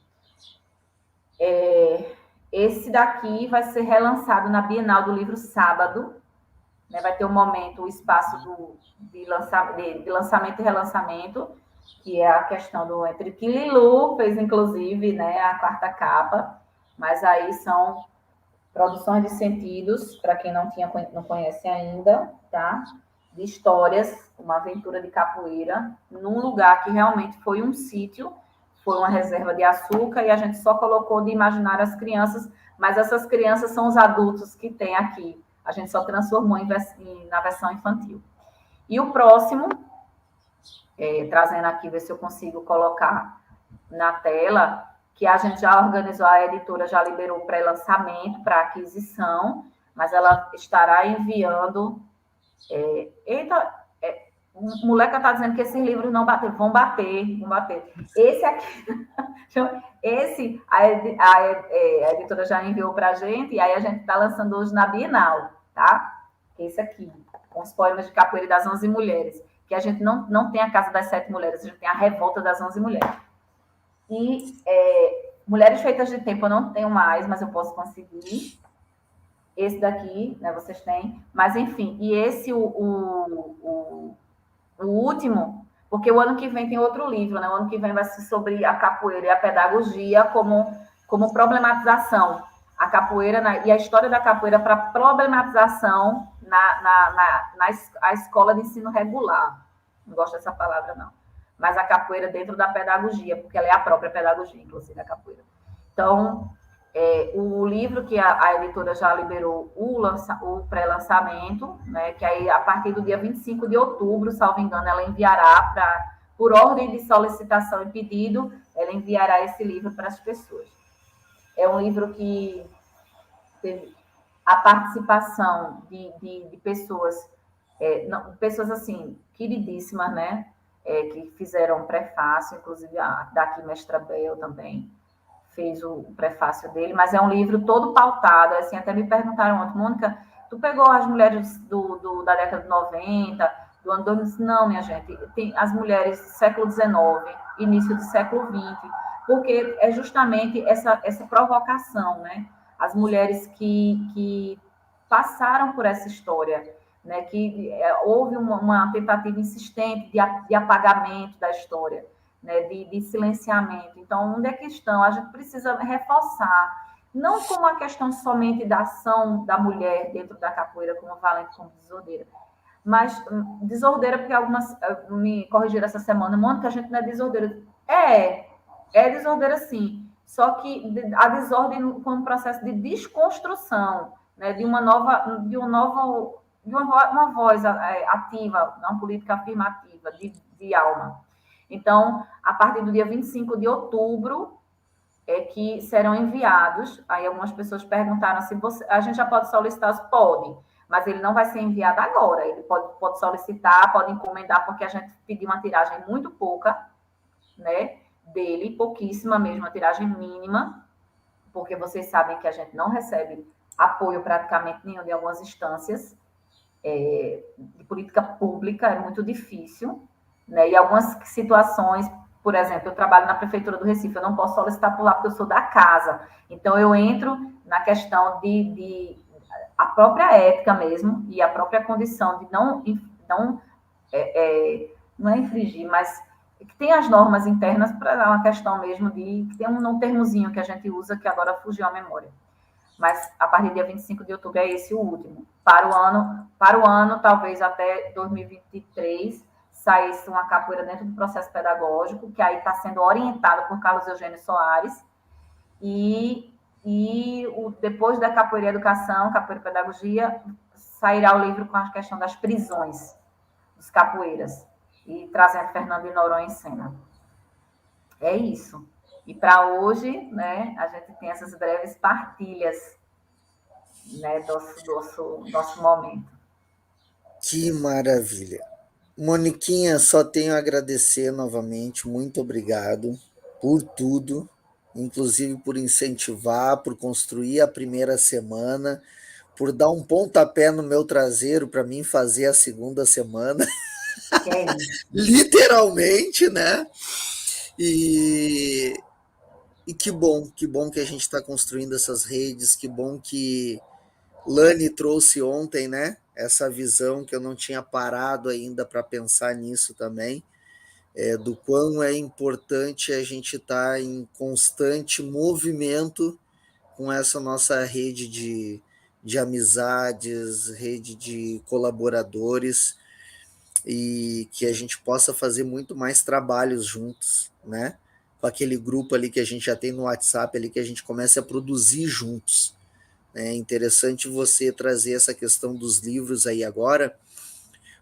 S3: Esse daqui vai ser relançado na Bienal do Livro sábado, né? Vai ter um momento, o espaço de lançamento e relançamento, que é a questão do entre que Lilu fez, inclusive, né, a quarta capa, mas aí são produções de sentidos, para quem não conhece ainda, tá? De histórias, uma aventura de capoeira, num lugar que realmente foi um sítio, foi uma reserva de açúcar, e a gente só colocou de imaginar as crianças, mas essas crianças são os adultos que tem aqui. A gente só transformou na versão infantil. E o próximo, trazendo aqui, ver se eu consigo colocar na tela, que a gente já organizou, a editora já liberou o pré-lançamento para aquisição, mas ela estará enviando... o moleque está dizendo que esses livros não vão bater. Esse aqui, a editora já enviou para a gente, e aí a gente está lançando hoje na Bienal, tá? Esse aqui, com os poemas de capoeira das 11 mulheres, que a gente não tem a Casa das 7 Mulheres, a gente tem a Revolta das 11 Mulheres. E Mulheres Feitas de Tempo eu não tenho mais, mas eu posso conseguir. Esse daqui, né, vocês têm. Mas, enfim, e esse, o último, porque o ano que vem tem outro livro, né? O ano que vem vai ser sobre a capoeira e a pedagogia como problematização. A capoeira e a história da capoeira para problematização na escola de ensino regular. Não gosto dessa palavra, não. Mas a capoeira dentro da pedagogia, porque ela é a própria pedagogia, inclusive, a capoeira. Então, o livro que a editora já liberou o pré-lançamento, né, que aí, a partir do dia 25 de outubro, salvo engano, ela enviará por ordem de solicitação e pedido, ela enviará esse livro para as pessoas. É um livro que teve a participação de pessoas, pessoas assim, queridíssimas, né? Que fizeram um prefácio, inclusive daqui Mestra Bel também fez o prefácio dele, mas é um livro todo pautado, assim, até me perguntaram ontem, Mônica, tu pegou as mulheres da década de 90, do ano 2000? Não, minha gente, tem as mulheres do século XIX, início do século XX, porque é justamente essa provocação, né? As mulheres que passaram por essa história, né? Que houve uma tentativa insistente de apagamento da história, né? De silenciamento. Então, onde é que estão? A gente precisa reforçar, não como a questão somente da ação da mulher dentro da capoeira, como valente, como desordeira, mas desordeira, porque algumas me corrigiram essa semana, Mônica, a gente não é desordeira. É desordeira sim, só que a desordem como processo de desconstrução, né, de uma voz ativa, uma política afirmativa de alma. Então, a partir do dia 25 de outubro, que serão enviados, aí algumas pessoas perguntaram assim, a gente já pode solicitar? Pode, mas ele não vai ser enviado agora, ele pode solicitar, pode encomendar, porque a gente pediu uma tiragem muito pouca, né, dele, pouquíssima mesmo, uma tiragem mínima, porque vocês sabem que a gente não recebe apoio praticamente nenhum de algumas instâncias de política pública, é muito difícil, né, e algumas situações, por exemplo, eu trabalho na Prefeitura do Recife, eu não posso solicitar por lá porque eu sou da casa, então eu entro na questão a própria ética mesmo e a própria condição de não não é infringir, mas que tem as normas internas para uma questão mesmo de que tem um termozinho que a gente usa que agora fugiu à memória. Mas a partir do dia 25 de outubro é esse o último. Para o ano talvez até 2023 saísse uma capoeira dentro do processo pedagógico, que aí está sendo orientado por Carlos Eugênio Soares, depois da capoeira e educação, capoeira e pedagogia, sairá o livro com a questão das prisões dos capoeiras, e trazendo Fernando de Noronha em cena. É isso. E para hoje, né, a gente tem essas breves partilhas, né, do nosso momento.
S2: Que maravilha. Moniquinha, só tenho a agradecer novamente. Muito obrigado por tudo, inclusive por incentivar, por construir a primeira semana, por dar um pontapé no meu traseiro para mim fazer a segunda semana.
S3: Que é isso.
S2: Literalmente, né? E que bom que a gente está construindo essas redes, que bom que Lani trouxe ontem, né? Essa visão que eu não tinha parado ainda para pensar nisso também, do quão é importante a gente estar em constante movimento com essa nossa rede de amizades, rede de colaboradores, e que a gente possa fazer muito mais trabalhos juntos, né? Com aquele grupo ali que a gente já tem no WhatsApp ali, que a gente comece a produzir juntos. É interessante você trazer essa questão dos livros aí agora.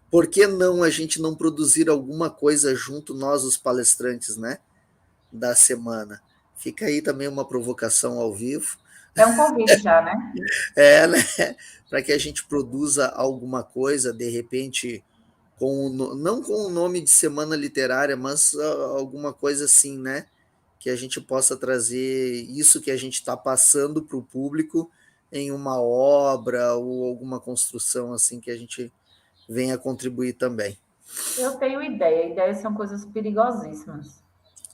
S2: Por que não a gente não produzir alguma coisa junto, nós, os palestrantes, né? Da semana. Fica aí também uma provocação ao vivo.
S3: É um convite já, né?
S2: Né? Para que a gente produza alguma coisa, de repente, não com o nome de Semana Literária, mas alguma coisa assim, né? Que a gente possa trazer isso que a gente está passando para o público em uma obra ou alguma construção assim que a gente venha contribuir também.
S3: Eu tenho ideia. Ideias são coisas perigosíssimas.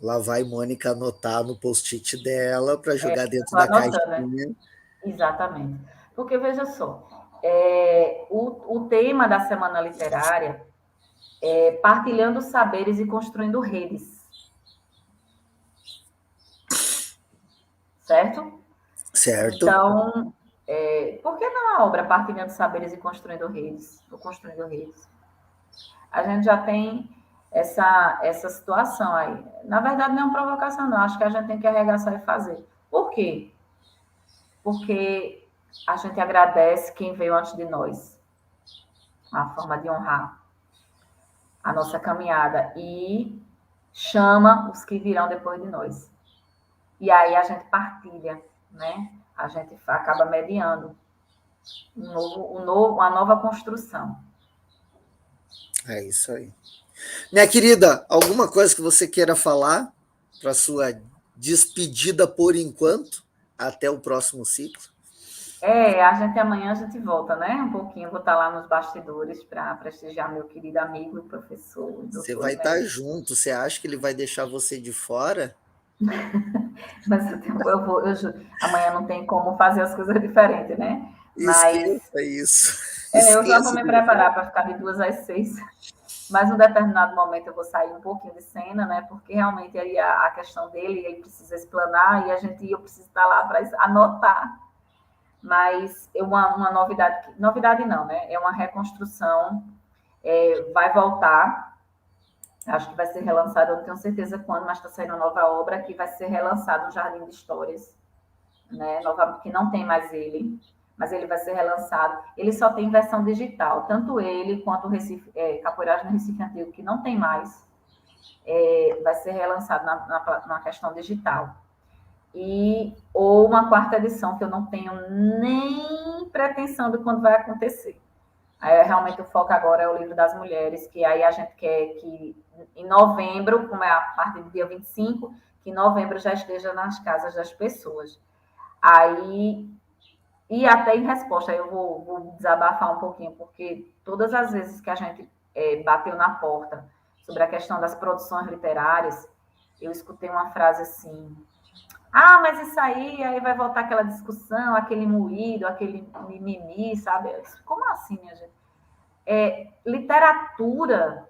S2: Lá vai Mônica anotar no post-it dela para jogar dentro
S3: Estou
S2: da
S3: anotando, né?
S2: caixinha.
S3: Exatamente. Porque, veja só, o tema da Semana Literária é partilhando saberes e construindo redes. Certo?
S2: Certo?
S3: Então, por que não a obra Partilhando Saberes e Construindo Redes? Ou Construindo Redes? A gente já tem essa situação aí. Na verdade, não é uma provocação, não. Acho que a gente tem que arregaçar e fazer. Por quê? Porque a gente agradece quem veio antes de nós. Uma forma de honrar a nossa caminhada. E chama os que virão depois de nós. E aí a gente partilha, né? A gente acaba mediando uma nova construção.
S2: É isso aí. Minha querida, alguma coisa que você queira falar para sua despedida por enquanto, até o próximo ciclo?
S3: Amanhã a gente volta, né? Um pouquinho, vou estar lá nos bastidores para prestigiar meu querido amigo e professor,
S2: Você
S3: doutor
S2: vai estar
S3: emérito.
S2: junto, você acha que ele vai deixar você de fora?
S3: Mas amanhã não tem como fazer as coisas diferentes, né? Mas
S2: Esqueça isso.
S3: eu já vou
S2: Esqueça
S3: me
S2: que
S3: preparar para ficar de 2 às 6. Mas em determinado momento eu vou sair um pouquinho de cena, né? Porque realmente aí a questão dele, ele precisa explanar e eu preciso estar lá para anotar. Mas uma novidade não, né? É uma reconstrução, vai voltar. Acho que vai ser relançado, eu não tenho certeza quando, mas está saindo uma nova obra que vai ser relançado, o Jardim de Histórias, né? Que não tem mais ele, mas ele vai ser relançado. Ele só tem versão digital, tanto ele quanto o Recife, Capoeiragem no Recife Antigo, que não tem mais, vai ser relançado na questão digital. Ou uma quarta edição, que eu não tenho nem pretensão de quando vai acontecer. Aí, realmente, o foco agora é o livro das mulheres, que aí a gente quer que em novembro, como é a partir do dia 25, que em novembro já esteja nas casas das pessoas. Aí, e até em resposta, aí eu vou desabafar um pouquinho, porque todas as vezes que a gente bateu na porta sobre a questão das produções literárias, eu escutei uma frase assim: Ah, mas isso aí vai voltar aquela discussão, aquele moído, aquele mimimi, sabe? Como assim, minha gente? Literatura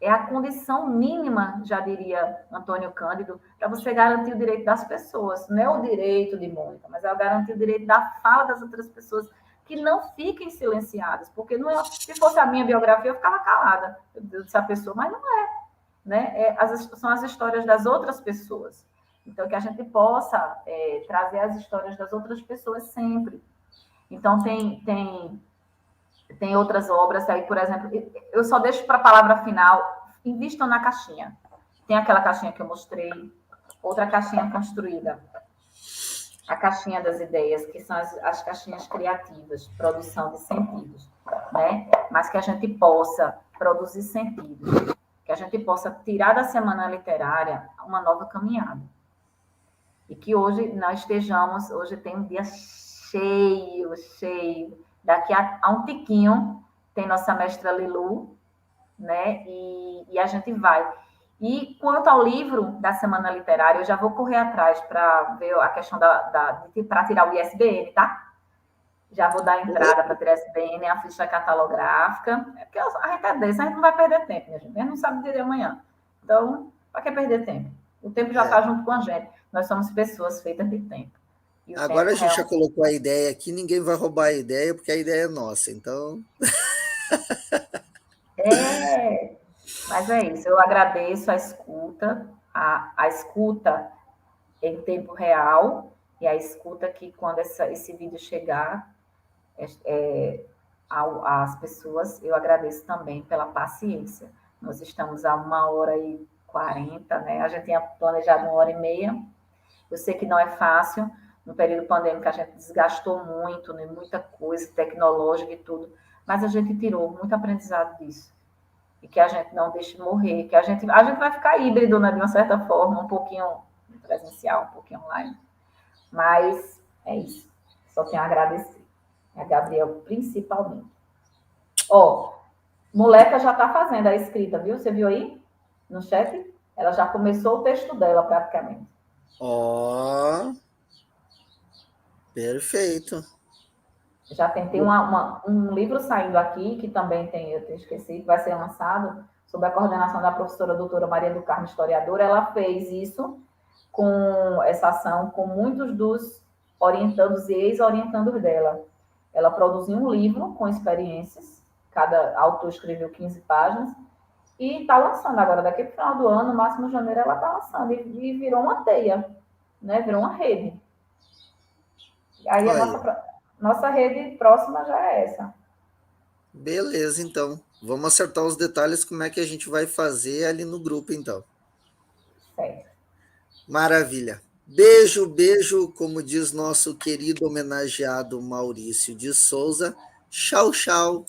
S3: é a condição mínima, já diria Antônio Cândido, para você garantir o direito das pessoas. Não é o direito de Mônica, mas é garantir o direito da fala das outras pessoas, que não fiquem silenciadas, porque não é, se fosse a minha biografia, eu ficava calada, eu disse a pessoa, mas não é, né? São as histórias das outras pessoas. Então, que a gente possa trazer as histórias das outras pessoas sempre. Então, tem outras obras aí, por exemplo, eu só deixo para a palavra final, invistam na caixinha. Tem aquela caixinha que eu mostrei, outra caixinha construída, a caixinha das ideias, que são as caixinhas criativas, produção de sentidos, né? Mas que a gente possa produzir sentidos, que a gente possa tirar da semana literária uma nova caminhada. E que hoje nós estejamos, hoje tem um dia cheio. Daqui a um tiquinho tem nossa mestra Lilu, né? E a gente vai. E quanto ao livro da Semana Literária, eu já vou correr atrás para ver a questão para tirar o ISBN, tá? Já vou dar entrada para tirar o ISBN, a ficha catalográfica. Porque a gente é desse, a gente não vai perder tempo, minha gente. A gente não sabe dizer amanhã. Então, para que perder tempo? O tempo já está junto com a gente. Nós somos pessoas feitas de tempo.
S2: Agora a gente já colocou a ideia aqui, ninguém vai roubar a ideia, porque a ideia é nossa, então...
S3: Mas é isso, eu agradeço a escuta, a escuta em tempo real, e a escuta que quando esse vídeo chegar às pessoas, eu agradeço também pela paciência. Nós estamos a 1h40, né? A gente tinha planejado 1h30. Eu sei que não é fácil, no período pandêmico a gente desgastou muito, né? Muita coisa tecnológica e tudo, mas a gente tirou muito aprendizado disso. E que a gente não deixe morrer, que a gente vai ficar híbrido, né, de uma certa forma, um pouquinho presencial, um pouquinho online. Mas é isso. Só tenho a agradecer. A Gabriel, principalmente. Moleca já está fazendo a escrita, viu? Você viu aí? No chat? Ela já começou o texto dela, praticamente.
S2: Perfeito.
S3: Já tem um livro saindo aqui, que também eu esqueci, que vai ser lançado, sob a coordenação da professora doutora Maria do Carmo, historiadora. Ela fez isso com essa ação com muitos dos orientandos e ex-orientandos dela. Ela produziu um livro com experiências, cada autor escreveu 15 páginas, e está lançando agora, daqui para o final do ano, no máximo de janeiro, ela está lançando, e virou uma teia, né? Virou uma rede. Aí a nossa rede próxima já é essa.
S2: Beleza, então. Vamos acertar os detalhes, como é que a gente vai fazer ali no grupo, então.
S3: Certo.
S2: Maravilha. Beijo, beijo, como diz nosso querido homenageado Maurício de Souza. Tchau, tchau.